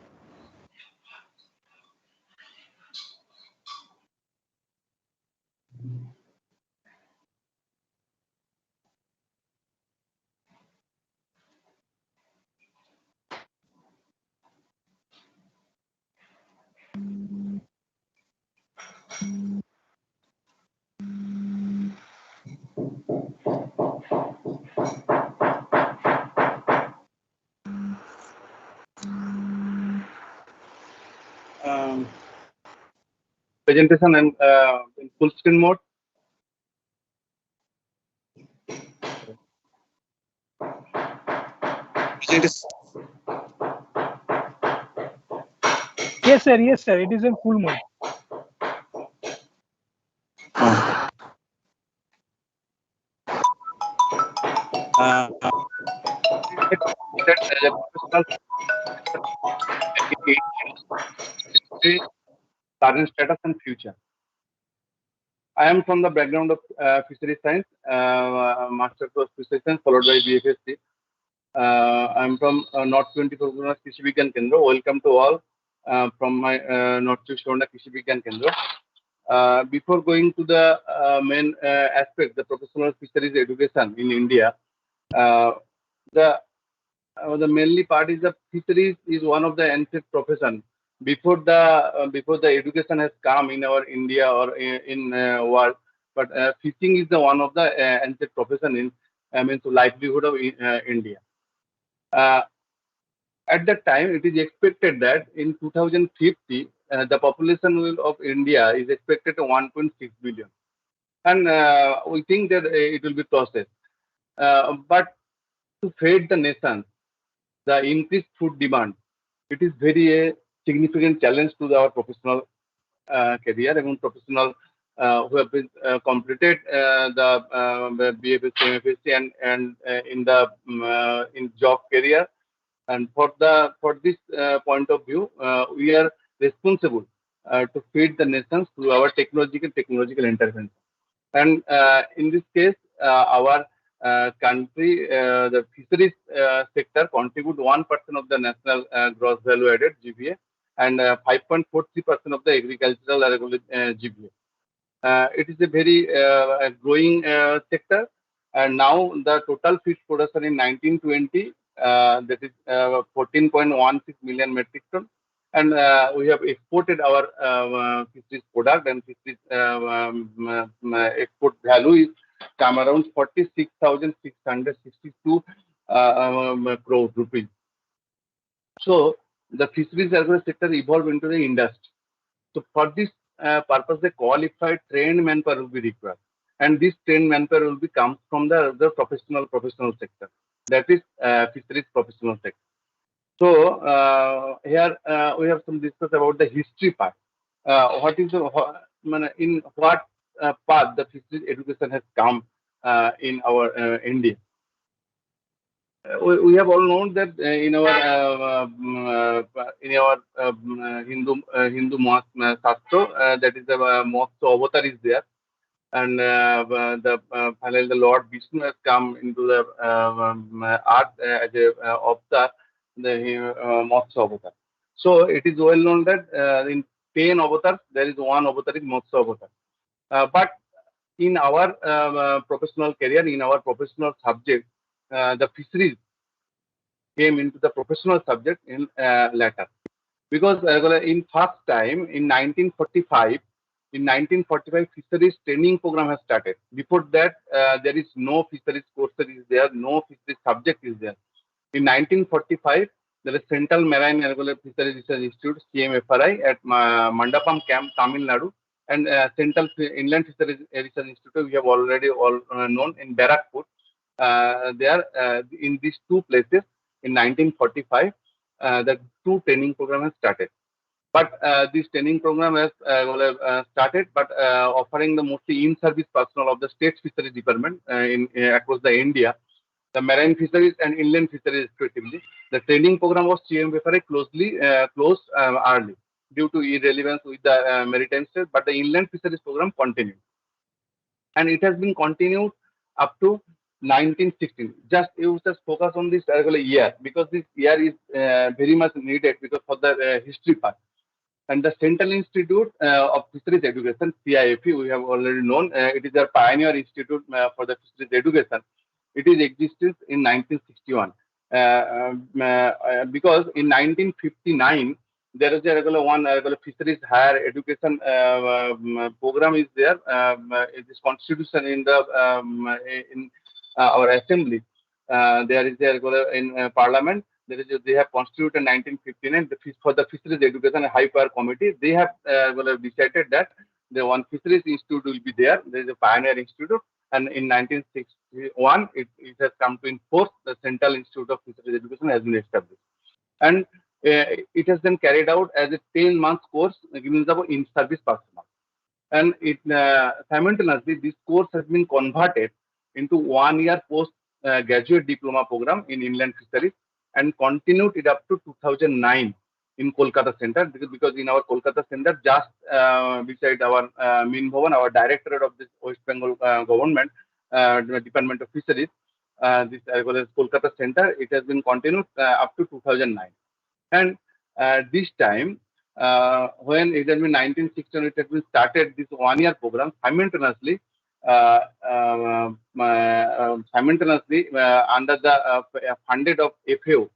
Presentation and in full screen mode. Yes, sir. Yes, sir. It is in full mode. Current status and future. I am from the background of fishery science, Master of Fishery Science, followed by BFSC. I am from North 24 Guna Krishi Vigyan Kendra. Welcome to all from my North 24 Krishi Vigyan Kendra. Before going to the main aspect, the professional fisheries education in India, the mainly part is the fisheries is one of the ancient profession. Before the education has come in our India or in world, but fishing is the one of the ancient profession in means livelihood of India. At that time, it is expected that in 2050, the population of India is expected to 1.6 billion, and we think that it will be processed. But to feed the nation, the increased food demand, it is very a significant challenge to our professional career and professional who have been completed the BFSC, MFSC, and in the in job career. And for this point of view, we are responsible to feed the nations through our technological intervention. And in this case, our country, the fisheries sector contribute 1% of the national gross value added (GVA) and 5.43% of the agricultural GVA. It is a very growing sector, and now the total fish production in 1920 that is 14.16 million metric ton, and we have exported our fisheries product, and fisheries export value is come around 46,662 crore rupees. So the fisheries sector evolved into the industry. So for this purpose, the qualified trained manpower will be required, and this trained manpower will be comes from the professional sector. That is fisheries professional sector. So here we have some discuss about the history part. What is in what path the fisheries education has come in our India. We have all known that in our Hindu Shastra, that is the Moksha Avatar is there, and finally the Lord Vishnu has come into the earth as a avatar, the Moksha Avatar. So it is well known that in 10 avatars there is one avatar is Moksha Avatar. But in our professional career, in our professional subject, the fisheries came into the professional subject in later, because in first time in 1945, fisheries training program has started. Before that, there is no fisheries course is there, no fisheries subject is there. In 1945, there is Central Marine Fisheries Research Institute (CMFRI) at Mandapam Camp, Tamil Nadu, and Central Inland Fisheries Research Institute we have already known in Barakpur. There, in these two places, in 1945, the two training program has started. But this training program has started, but offering the mostly in-service personnel of the state fisheries department across the India, the marine fisheries and inland fisheries respectively. The training program of CMFRI closed early due to irrelevance with the maritime state, but the inland fisheries program continued, and it has been continued up to 1916. Just focus on this particular year, because this year is very much needed because for the history part. And the Central Institute of Fisheries Education, CIFE, we have already known, it is a pioneer institute for the fisheries education. It is existed in 1961. Because in 1959, there is a regular fisheries higher education program is there. It is constitution in the in our assembly. There is a regular in parliament. They have constituted in 1959 for the fisheries education high power committee. They have decided that the one fisheries institute will be there. There is a pioneer institute, and in 1961 it has come to enforce. The Central Institute of Fisheries Education has been established, and it has been carried out as a 10-month course given the in-service personnel. And it simultaneously this course has been converted into 1-year post graduate diploma program in inland fisheries, and continued it up to 2009 in Kolkata Center, because in our Kolkata Center, just beside our main bhavan, our directorate of this West Bengal government Department of Fisheries, this Kolkata Center, it has been continued up to 2009. And this time, when it has been 1916, it has been started this 1-year program simultaneously. Under the funded of FAO,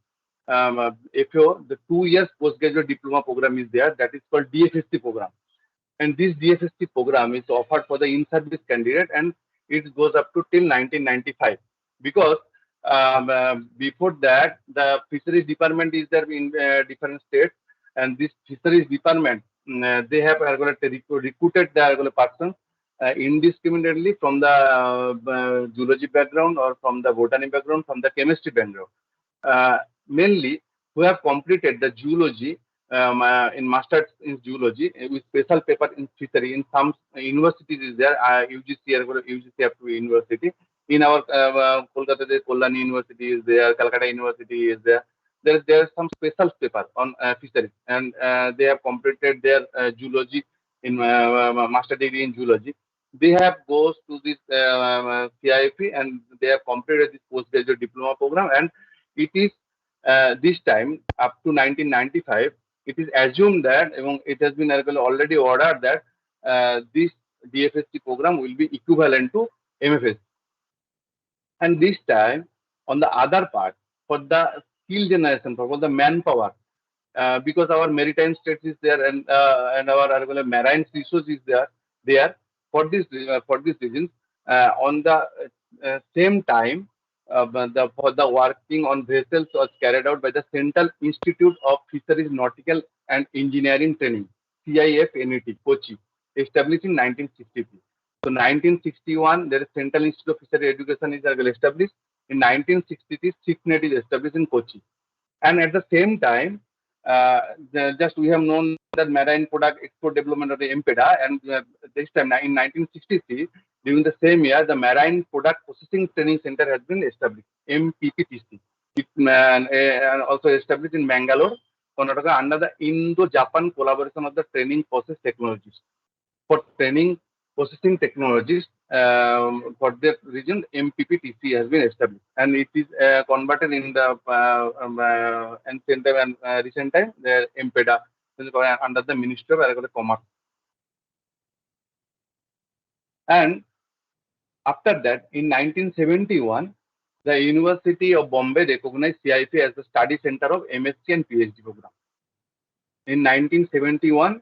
FAO, the 2 years postgraduate diploma program is there, that is called DFSC program. And this DFSC program is offered for the in-service candidate, and it goes up to till 1995. Because before that, the fisheries department is there in different states, and this fisheries department, they have recruited the persons indiscriminately from the zoology background, or from the botany background, from the chemistry background. Mainly, who have completed the zoology in masters in zoology with special paper in fishery. In some universities is there, UGC up to university. In our Kolkata, Kolani University is there, Calcutta University is there. There is some special paper on fisheries, and they have completed their zoology in master degree in zoology. They have goes to this CIFE, and they have completed this postgraduate diploma program, and it is this time up to 1995. It is assumed that it has been already ordered that this DFSC program will be equivalent to MFS. And this time, on the other part, for the skill generation, for the manpower, because our maritime states is there, and our marine resource is there. For this reason, on the same time, for the working on vessels was carried out by the Central Institute of Fisheries, Nautical and Engineering Training, CIFNET, Kochi, established in 1963. So 1961, there is Central Institute of Fisheries Education is established. In 1963, CIFNET is established in Kochi. And at the same time, just we have known that marine product export development of the MPEDA, and this time in 1963, during the same year, the Marine Product Processing Training Center has been established, MPPTC. And also established in Mangalore, Karnataka, under the Indo-Japan collaboration of the training process technologies. For training processing technologies for the region, MPPTC has been established, and it is converted in the ancient time and recent time, the MPEDA under the Ministry of Commerce. And after that, in 1971, the University of Bombay recognized CIFE as the study center of MSc and PhD program. In 1971,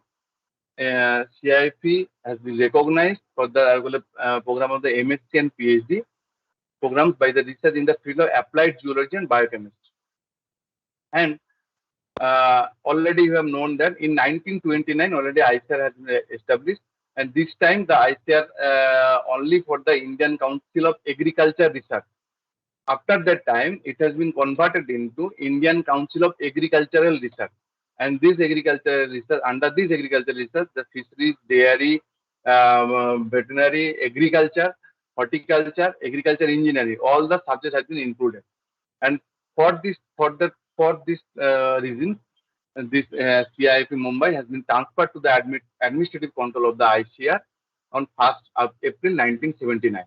CIFE has been recognized for the program of the MSc and PhD programs by the research in the field of applied zoology and biochemistry. And already you have known that in 1929 already ICAR has been established, and this time the ICAR only for the Indian Council of Agriculture Research. After that time, it has been converted into Indian Council of Agricultural Research, And this agriculture research, under this agriculture research, the fisheries, dairy, veterinary, agriculture, horticulture, agriculture engineering, all the subjects have been included. And for this reason, this CIF Mumbai has been transferred to the administrative control of the ICR on 1st of April 1979.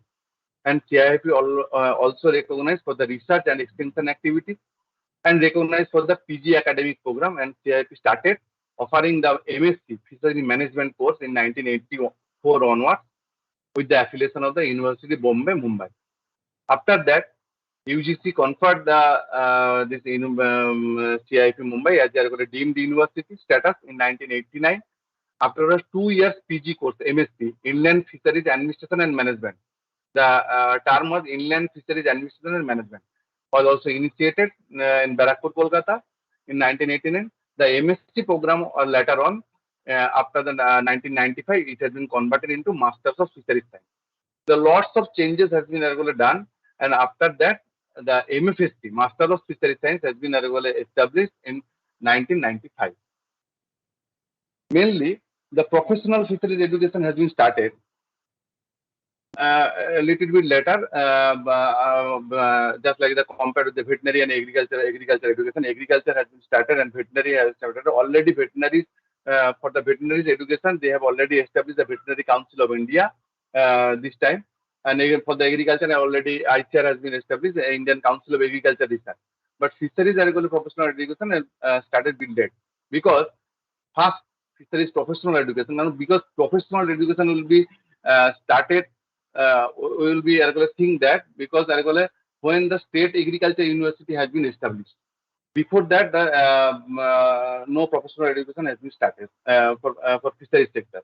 And CIF also recognized for the research and extension activities and recognized for the PG academic program, and CIP started offering the MSc Fishery Management course in 1984 onwards with the affiliation of the University Bombay, Mumbai. After that, UGC conferred the CIP Mumbai as a deemed university status in 1989 after a 2 years PG course, MSc, Inland Fisheries Administration and Management. The term was Inland Fisheries Administration and Management. Was also initiated in Barakpur, Kolkata in 1989. The MSc program later on, after the 1995, it has been converted into Masters of Fisheries Science. The lots of changes has been done, and after that, the MFSC, Master of Fisheries Science, has been established in 1995. Mainly, the professional fisheries education has been started a little bit later, just like the compared with the veterinary and agriculture education. Agriculture has been started and veterinary has started. Already veterinaries, for the veterinaries education, they have already established the Veterinary Council of India this time. And even for the agriculture, already ICR has been established, the Indian Council of Agriculture Research. But fisheries agriculture professional education started being dead because first fisheries professional education. Now, because professional education will be started, we will be think that because when the state agriculture university has been established, before that no professional education has been started for fisheries sector.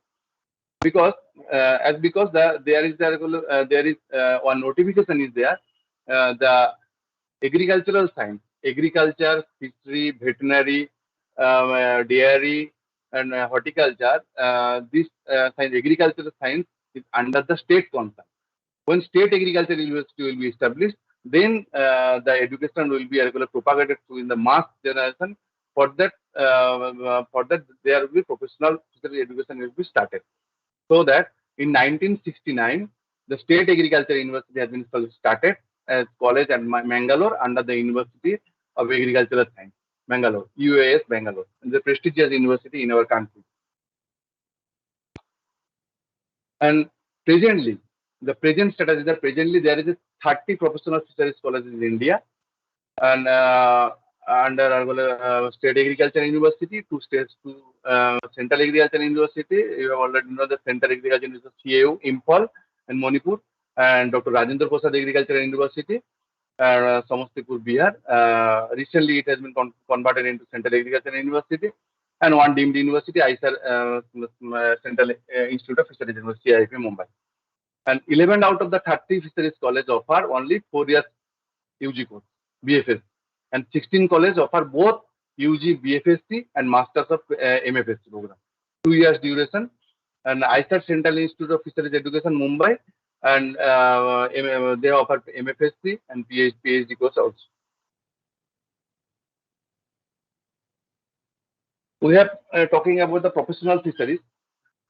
Because there is one notification is there, the agricultural science, agriculture, fishery, veterinary, dairy, and horticulture. This science, agricultural science, is under the state concern. When state agriculture university will be established, then the education will be propagated to in the mass generation. For that, there will be professional fishery education will be started. So that in 1969, the State Agriculture University has been started as college at Mangalore under the University of Agricultural Science, Mangalore, UAS Bangalore, the prestigious university in our country. And presently, the present status is that presently there is 30 professional fisheries colleges in India, and under our State Agriculture University, two Central Agriculture University. You have already know the Central Agriculture University, CAU, Imphal, and Manipur, and Dr. Rajendra Prasad Agriculture University, Samastipur, Bihar. Recently, it has been converted into Central Agriculture University, and one deemed university, ISAR, Central Institute of Fisheries University, CIP, Mumbai. And 11 out of the 30 fisheries college offer only 4 years UG course, BFS, and 16 colleges offer both UG, BFSC, and Masters of MFSC program. 2 years duration. And ISAR Central Institute of Fisheries Education, Mumbai, and they offer MFSC and PhD course also. We are talking about the professional fisheries.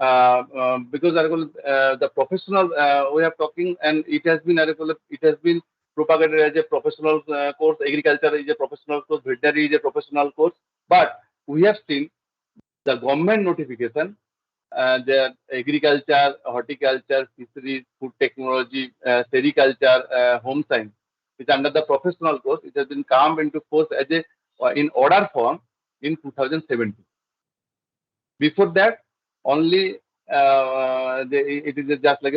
Because the professional we are talking, and it has been propagated as a professional course. Agriculture is a professional course. Veterinary is a professional course. But we have seen the government notification, the agriculture, horticulture, fisheries, food technology, sericulture, home science is under the professional course. It has been come into force as a in order form in 2017. Before that, only it is just like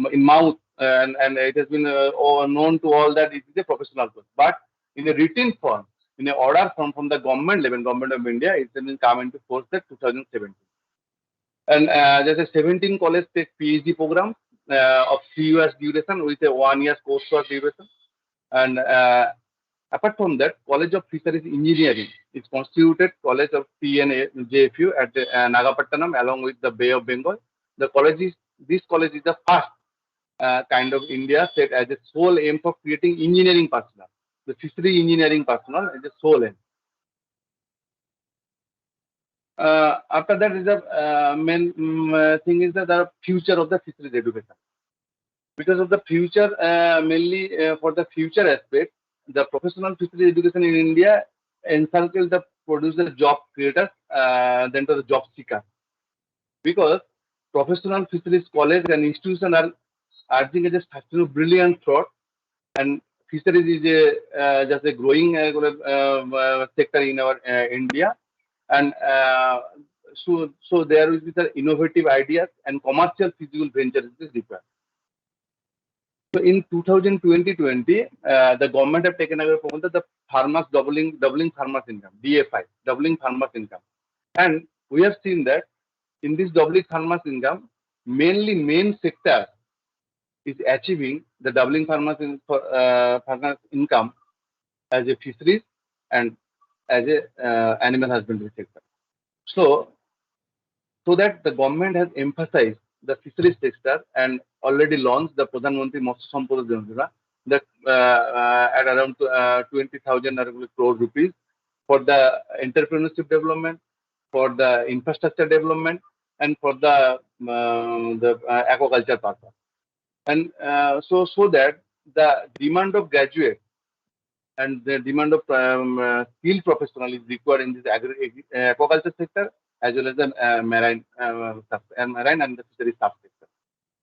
in mouth, and it has been known to all that it is a professional course. But in a written form, in an order from the government level, Government of India, it has been come into force at 2017. And there's a 17 college take PhD program of 3 years duration with a 1 year course duration. And apart from that, College of Fisheries Engineering is constituted College of TNJFU at Nagapattinam along with the Bay of Bengal. This college is the first kind of India set as a sole aim for creating engineering personnel. the fishery engineering personnel is the sole aim. After that is the main thing is that the future of the fisheries education. Because of the future, mainly for the future aspect, the professional fisheries education in India encircles the producer job creators than to the job seeker. Because professional fisheries college and institutions are urging a sustainable brilliant thought, and fisheries is just a growing sector in our India, and so there will be the innovative ideas and commercial feasible ventures is required. So in 2020, the government have taken away from the farmers doubling farmers income, DFI, doubling farmers income, and we have seen that in this doubling farmers income, mainly main sector is achieving the doubling farmers income as a fisheries and as a animal husbandry sector. So that the government has emphasized the fisheries sector and already launched the Pradhan Mantri Matsya Sampada Yojana that at around 20,000 crore rupees for the entrepreneurship development, for the infrastructure development, and for the aquaculture purpose. And so that the demand of graduate and the demand of skilled professional is required in this aquaculture sector as well as the marine and the fisheries subsector.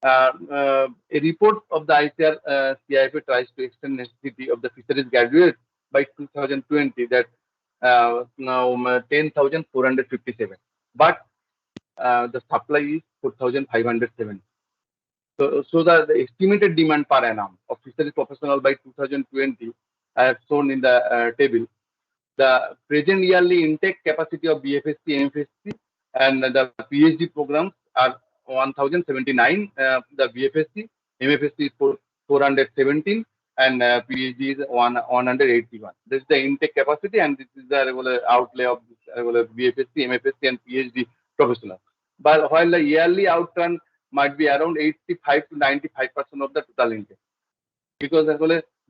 A report of the ICR CIF tries to extend necessity of the fisheries graduate by 2020 that now 10,457, but the supply is 4,570. So the estimated demand per annum of fisheries professional by 2020, I have shown in the table. The present yearly intake capacity of BFSC, MFSC, and the PhD programs are 1,079. The BFSC, MFSC is 417, and PhD is 181. This is the intake capacity, and this is the regular outlay of this regular BFSC, MFSC, and PhD professional. But while the yearly outturn might be around 85 to 95% of the total intake, because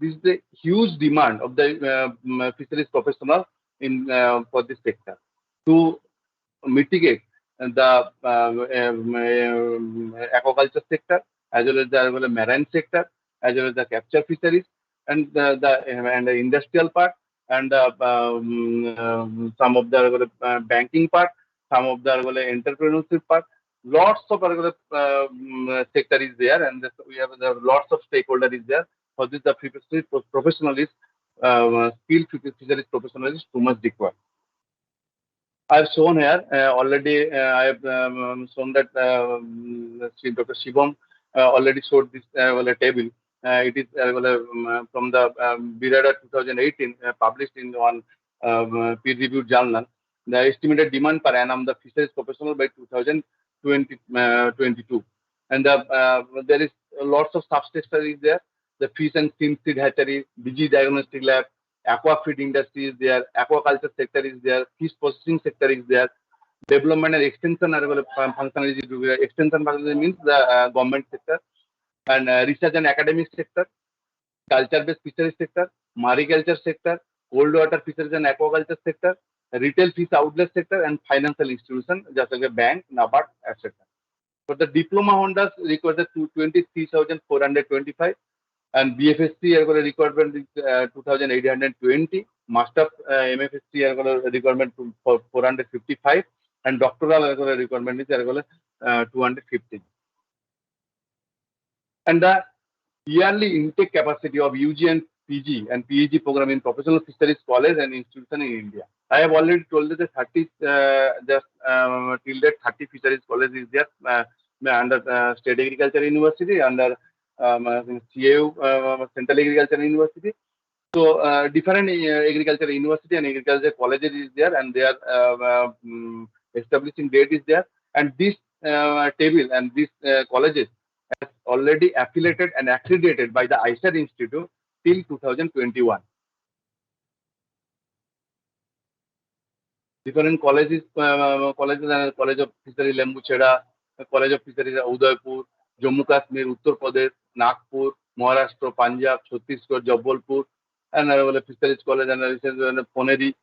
this is the huge demand of the fisheries professional in for this sector to mitigate the aquaculture sector as well as the marine sector as well as the capture fisheries and the industrial part and some of the banking part, some of the entrepreneurship part. Lots of sector is there, and we have lots of stakeholder is there. For this, the fisheries professionals, skilled fisheries professionals too much required. I have shown here already. I have shown that Dr. Shivam already showed this table. It is from the BIRADA 2018, published in one peer-reviewed journal. The estimated demand per annum the fisheries professional by 2022, and there is lots of subsector is there. The fish and shrimp seed hatchery, disease diagnostic lab, aqua feed industry is there, aquaculture sector is there, fish processing sector is there, development and extension functionality. Extension functionality means the government sector, and research and academic sector, culture-based fisheries sector, mariculture sector, cold water fisheries and aquaculture sector, retail fish outlet sector, and financial institution, just like a bank, NABARD, etc. For the diploma holders, required 23,425, and BFSC requirement is 2,820, Master MFSC requirement for 455, and doctoral requirement is 215. And the yearly intake capacity of UG and PG and PhD program in professional fisheries college and institution in India. I have already told that the 30 till that 30 fisheries college is there under State Agriculture University, under CAU, Central Agriculture University. So different agriculture university and agriculture colleges is there, and they are establishing date is there, and this table and these colleges has already affiliated and accredited by the ICER Institute till 2021. Different colleges, College of Fisheries Lembucheda, College of Fisheries Udaipur, Jammu Kashmir, Uttar Pradesh, Nagpur, Maharashtra, Punjab, Chhattisgarh, Jabalpur, and Fisheries College and Poneri.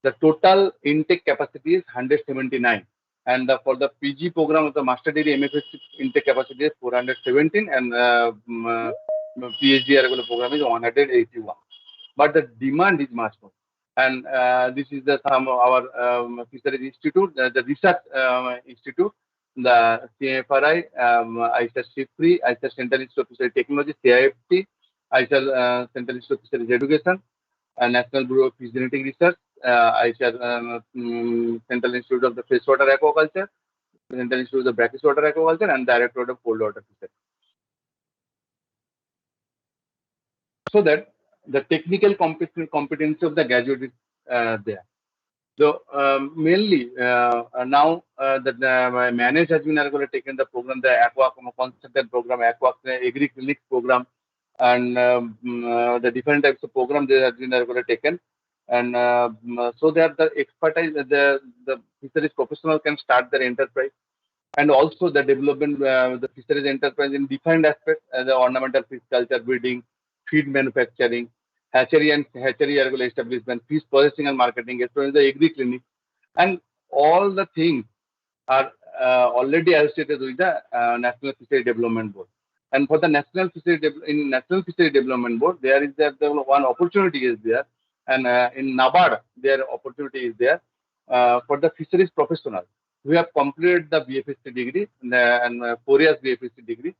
The total intake capacity is 179. And for the PG program of the Master Degree MFSC intake capacity is 417, and PhD program is 181. But the demand is much more. And this is the some of our Fisheries Institute, the research institute, the CFRI, ISA SIFRI, ISA Central Institute of Fisheries Technology, CIFT, ISA Central Institute of Fisheries Education, National Bureau of Fish Genetic Research, ISA Central Institute of the Freshwater Aquaculture, Central Institute of the Brackish Water Aquaculture, and Directorate of Cold Water Fisheries. So that the technical competency of the graduate is there. So mainly now the manage has been taken the program, the aqua consultant program, aqua agri clinic program, and the different types of programs they have been taken, and so that the expertise, the fisheries professional can start their enterprise, and also the development the fisheries enterprise in defined aspects, the ornamental fish culture, breeding, feed manufacturing, hatchery and hatchery establishment, fish processing and marketing, as well as the agri clinic, and all the things are already associated with the National Fishery Development Board. And for the National Fishery Development Board, there is the one opportunity is there, and in NABARD their opportunity is there for the fisheries professionals who have completed the BFSC degree and 4 years BFSC degree.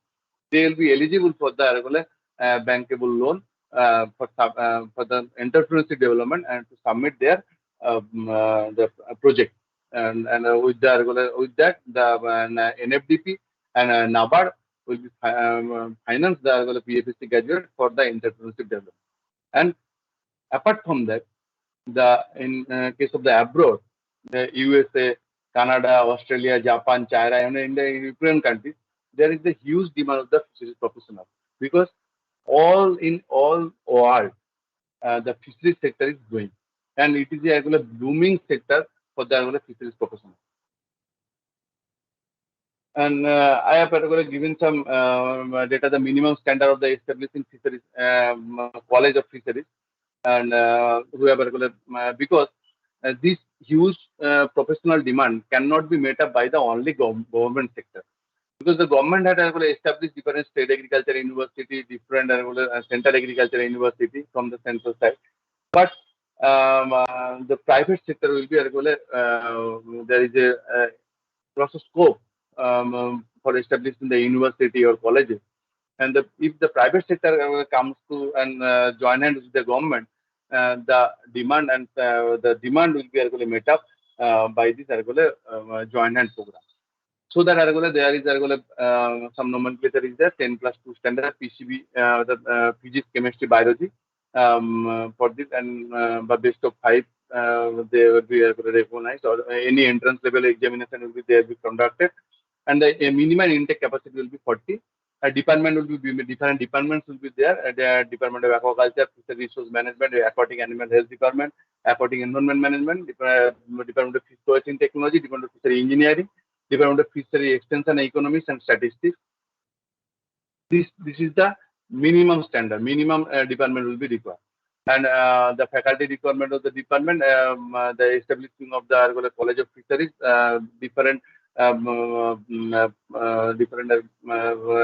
They will be eligible for the regular bankable loan for the entrepreneurship development and to submit their the project, and with that the NFDP and NABARD will be finance the BFSC graduate for the entrepreneurship development. And apart from that, in case of the abroad, the USA, Canada, Australia, Japan, China, and in the European countries, there is a huge demand of the fisheries professionals, because all world the fisheries sector is growing, and it is a booming sector for the fisheries professionals. And I have particularly given some data, the minimum standard of the establishing fisheries college of fisheries, and who have particular because this huge professional demand cannot be met up by the only government sector, because the government had established different state agriculture university, different central agriculture university from the central side, but the private sector will be there is a lots of scope for establishing the university or colleges, and if the private sector comes to and join hands with the government, the demand will be met up by this joint hand program. So that there is some nomenclature is there, 10+2 standard PCB, the physics, chemistry, biology for this, and but based of 5 they will be recognized, or any entrance level examination will be there be conducted, and the minimum intake capacity will be 40. A department will be different departments will be there. The Department of Aquaculture, Fishery Resource Management, Aquatic Animal Health Department, Aquatic Environment Management, Department of Fish Processing Technology, Department of Fishery Engineering, Department of Fishery Extension Economics and Statistics. This is the minimum standard. Minimum department will be required, and the faculty requirement of the department, the establishing of the College of Fisheries, different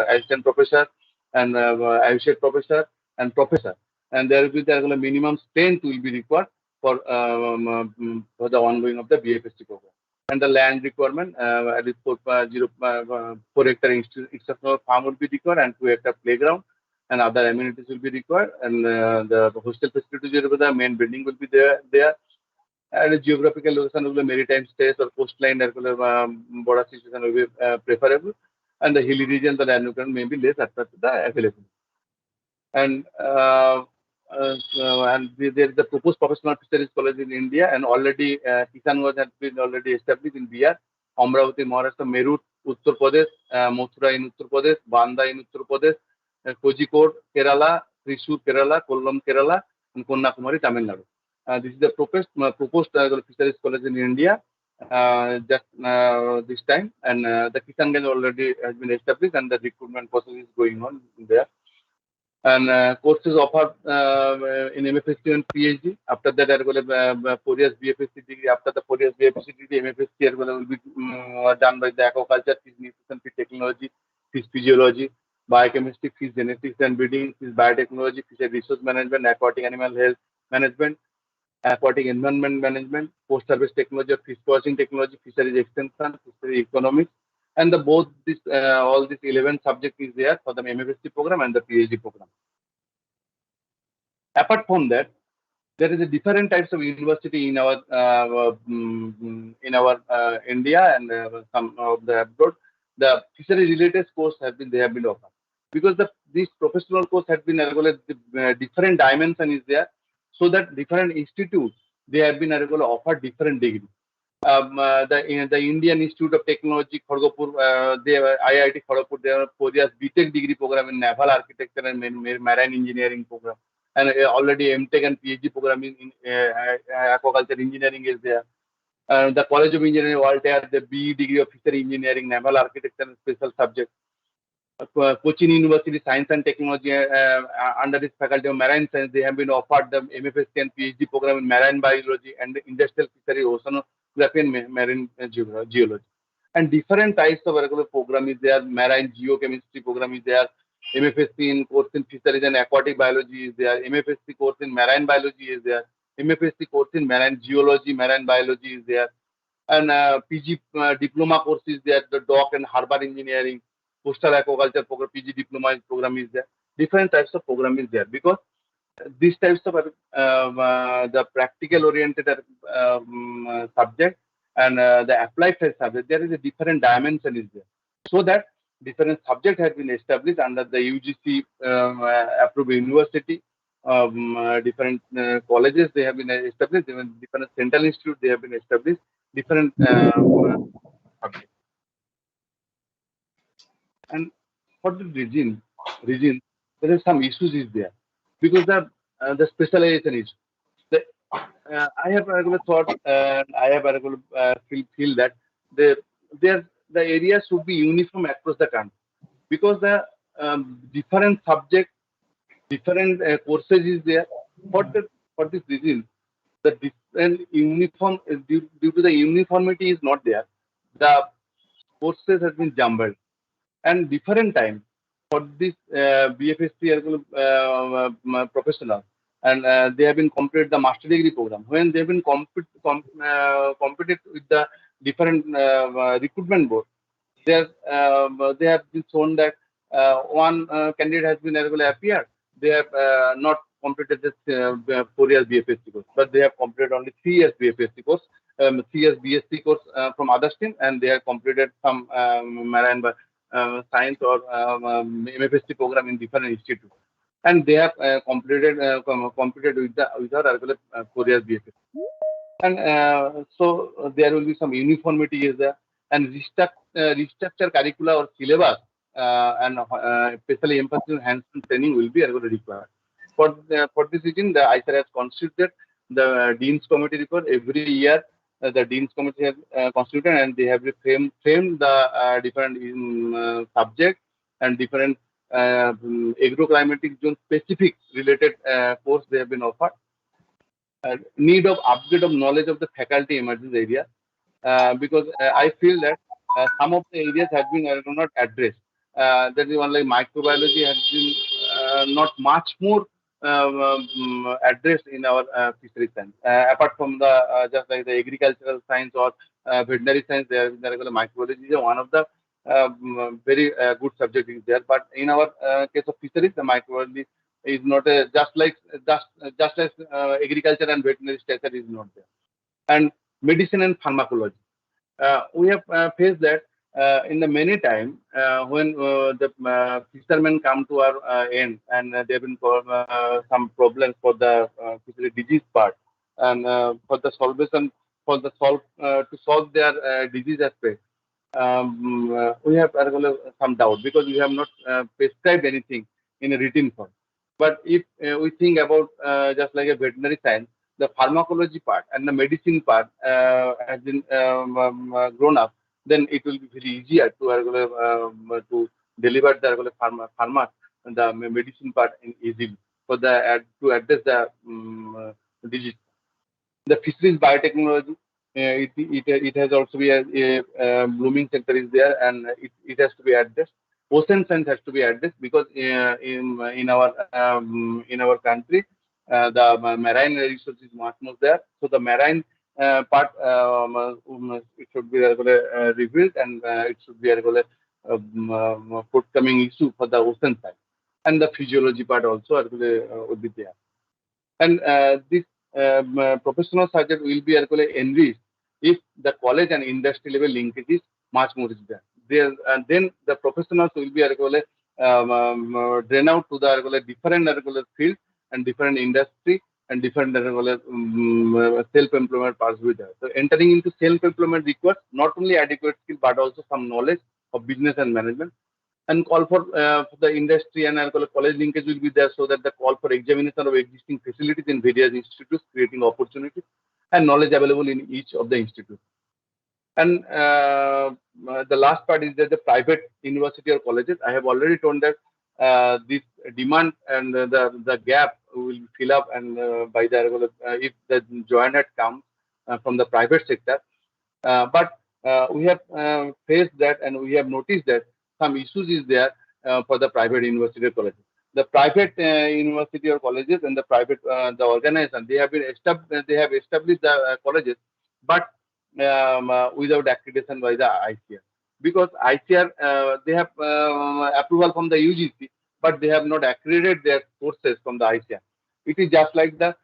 assistant professor and associate professor and professor, and there will be the minimum strength will be required for the ongoing of the BFSC program. And the land requirement, at least 4 hectare institutional farm will be required, and 2 hectare playground, and other amenities will be required, and the hostel facilities, the main building will be there. And a geographical location will be maritime states or coastline border situation will be preferable, and the hilly region, the land requirement may be less attractive available. And there is the proposed professional fisheries college in India, and already Kishanganj has been already established in Bihar, Amravati, Maharashtra, Meerut, Uttar Pradesh, Mathura in Uttar Pradesh, Banda in Uttar Pradesh, Kozhikode, Kerala, Thrissur, Kerala, Kollam, Kerala, and Kanyakumari, Tamil Nadu. This is the proposed fisheries college in India just this time, and the Kishanganj already has been established, and the recruitment process is going on there. And courses offered in MFSC and PhD. After that, 4 years BFSC degree. After the 4 years BFSC degree, MFSC will be done by the aquaculture, fish nutrition, fish technology, fish physiology, biochemistry, fish genetics and breeding, fish biotechnology, fish resource management, aquatic animal health management, aquatic environment management, post-harvest technology, fish processing technology, fisheries extension, fisheries economics, and the both this all these 11 subject is there for the MFSC program and the PhD program. Apart from that, there is a different types of university in our India and some of the abroad. The fishery related course they have been offered because this professional course has been different dimension is there, so that different institutes they have been offered different degree. The Indian Institute of Technology, Kharagpur, they have IIT Kharagpur, they have 4 years BTech degree program in naval architecture and marine engineering program, and already MTech and PhD program in aquaculture engineering is there. The College of Engineering, Voltaire, the BE degree of fishery engineering, naval architecture and special subject. Cochin University Science and Technology under this faculty of marine science, they have been offered the MFSC and PhD program in marine biology and industrial fishery, oceanography and marine geology. And different types of regular program is there. Marine geochemistry program is there. MFSC in course in fisheries and aquatic biology is there. MFSC course in marine biology is there. MFSC course in marine geology, marine biology is there. And PG diploma course is there. The dock and harbor engineering, coastal aquaculture program, PG diploma program is there. Different types of program is there because these types of the practical oriented subject and the applied science subject, there is a different dimension is there. So that different subject has been established under the UGC approved university. Different colleges they have been established, different central institute they have been established, different subjects. And for the region, there are some issues is there because the specialization is. I have a regular thought, I have a regular feel that the area should be uniform across the country because the different subject, different courses is there. For this reason, the different uniform due to the uniformity is not there. The courses has been jumbled and different time for this BFSC professional, and they have been completed the master degree program. When they have been competed with the different recruitment board, they have been shown that one candidate has been appeared. They have not completed this 4 years BFSC course, but they have completed only 3 years BFSC course, 3 years BSc course from other stream, and they have completed some marine science or MFSC program in different institutes, and they have completed with our regular 4 years BFSC. And so there will be some uniformity is there, and restructure curricula or syllabus and especially emphasis on hands-on training will be required. For this reason, the ICAR has constituted the Dean's Committee report every year. The Dean's Committee has constituted, and they have framed the different subjects and different agroclimatic zone specific related course they have been offered. Need of upgrade of knowledge of the faculty emerges area because I feel that some of the areas have been not addressed. That is one like microbiology has been not much more addressed in our fishery science. Apart from the just like the agricultural science or veterinary science, there microbiology is one of the very good subject is there. But in our case of fisheries, the microbiology is not just as agriculture and veterinary stature is not there. And medicine and pharmacology. We have faced that in the many time when the fishermen come to our end and there have been some problems for the disease part, and for the solution to solve their disease aspect. We have some doubt because we have not prescribed anything in a written form. But if we think about just like a veterinary science, the pharmacology part and the medicine part has been grown up, then it will be very easier to deliver the pharma the medicine part easily for the to address the disease. The fisheries biotechnology, it has also be a blooming sector is there, and it has to be addressed. Ocean science has to be addressed because in our country the marine resource is much more there. So the marine part it should be revealed, and it should be a forthcoming issue for the ocean side, and the physiology part also would be there. And this professional subject will be enriched if the college and industry level linkage is much more is there. And then the professionals will be drawn out to the different fields and different industry and different self-employment parts with that. So entering into self-employment requires not only adequate skill but also some knowledge of business and management, and call for the industry and college linkage will be there, so that the call for examination of existing facilities in various institutes, creating opportunities and knowledge available in each of the institutes. And the last part is that the private university or colleges, I have already told that this demand and the gap will fill up, and by the if the joint had come from the private sector, but we have faced that, and we have noticed that some issues is there for the private university or colleges. The private university or colleges and the private the organization, they have established the colleges, but without accreditation by the ICR, because ICR they have approval from the UGC, but they have not accredited their courses from the ICR. It is just like the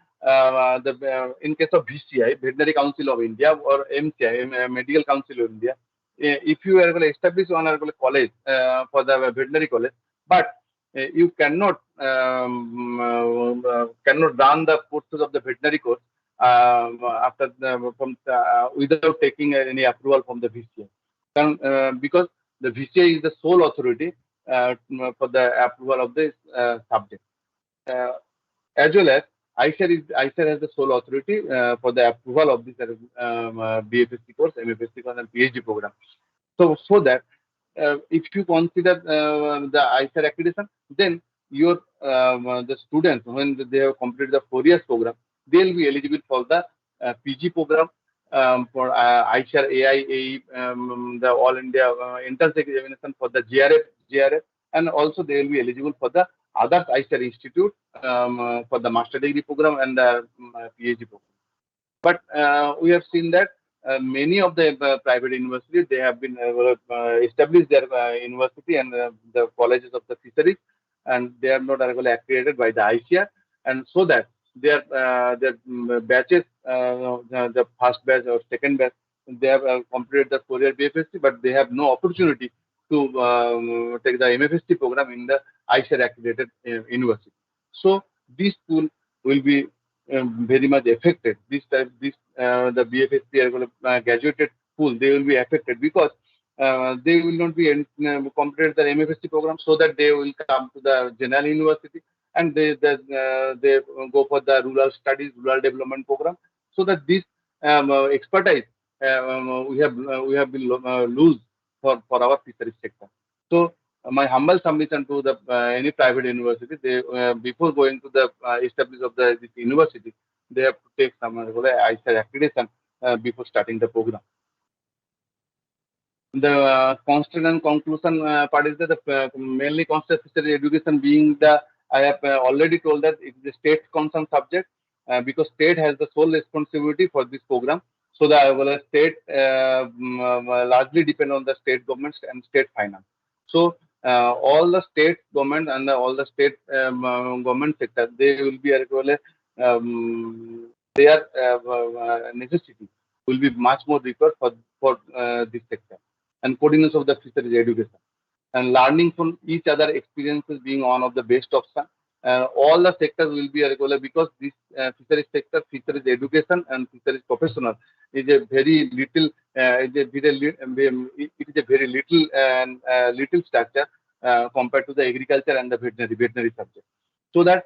in case of VCI, Veterinary Council of India, or MCI, Medical Council of India. If you are going to establish one college for the veterinary college, but you cannot run the courses of the veterinary course after without taking any approval from the VCI, because the VCI is the sole authority for the approval of this subject, as well as ICAR has the sole authority for the approval of this BFSC course, MFSC course, and PhD program. So that if you consider the ICAR accreditation, then your the students, when they have completed the 4 years program, they will be eligible for the PG program for ICAR AI, the All India entrance examination for the GRF, and also they will be eligible for the other ICAR institute for the master degree program and the PhD program. But we have seen that many of the private universities, they have been established their university and the colleges of the fisheries, and they are not accredited by the ICR, and so that their batches, the first batch or second batch, they have completed the 4-year BFSC, but they have no opportunity to take the MFSC program in the ICAR accredited university. So this pool will be very much affected. The BFSC graduated pool, they will be affected because they will not be completed the MFSC program, so that they will come to the general university, and they go for the rural studies, rural development program, so that this expertise we have been lose for our fisheries sector. So my humble submission to the any private university, they before going to the establish of this university, they have to take some ICAR accreditation before starting the program. The constant and conclusion part is that the mainly constant fishery education being the, I have already told that it is a state concerned subject because state has the sole responsibility for this program. So the state largely depend on the state governments and state finance. So all the state government and all the state government sector, they will be their necessity will be much more required for this sector, and coordination of the fisheries education and learning from each other experiences being one of the best option. All the sectors will be regular because this fisheries sector, fisheries education and fisheries professional is a very little, it is a very little and little structure compared to the agriculture and the veterinary subject. So that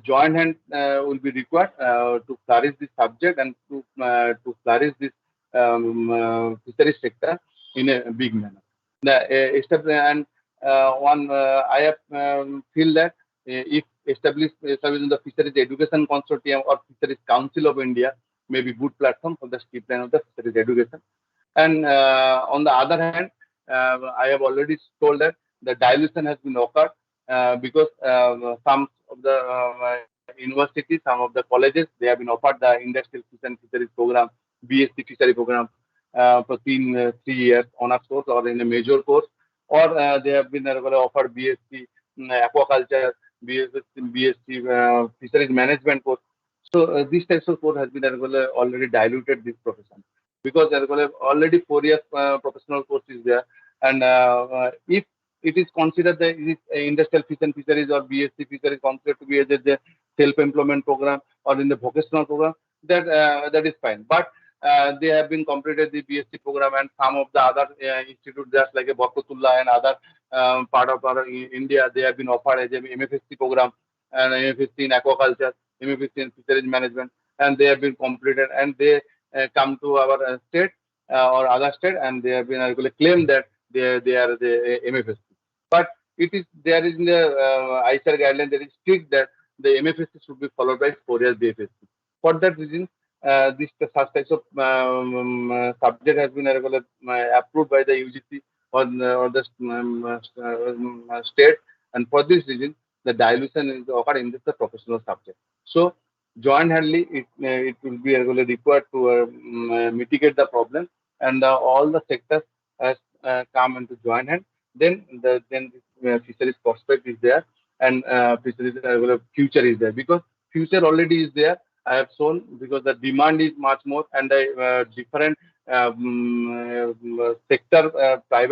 joint hand will be required to flourish this subject and to flourish this fisheries sector in a big manner. And I have feel that if established in the Fisheries Education Consortium or Fisheries Council of India may be good platform for the streamline of the fisheries education. And on the other hand, I have already told that the dilution has been occurred because some of the universities, some of the colleges, they have been offered the industrial fish and fisheries program, BSc fishery program for 3 years honors course or in a major course, or they have been offered BSc aquaculture, BSc fisheries management course. So these types of course has been already diluted this profession because there are already 4 years professional course is there, and if it is considered that it is industrial fish and fisheries or BSc fisheries considered to be as a self-employment program or in the vocational program, that is fine. But they have been completed the BSc program, and some of the other institutes just like a Barkatullah and other part of our India, they have been offered as a MFSC program and MFSC in aquaculture, MFSC in fisheries management, and they have been completed, and they come to our state or other state, and they have been claimed that they are the MFSC. But it is there is in the ICAR guideline there is strict that the MFSC should be followed by 4 years BFSC. For that reason, this such types of subject has been approved by the UGC or the state, and for this reason, the dilution is occurred in this professional subject. So joint handling it will be required to mitigate the problem, and all the sectors has come into joint hand. Then fisheries prospect is there, and fisheries future is there, because future already is there. I have shown because the demand is much more, and the different sector private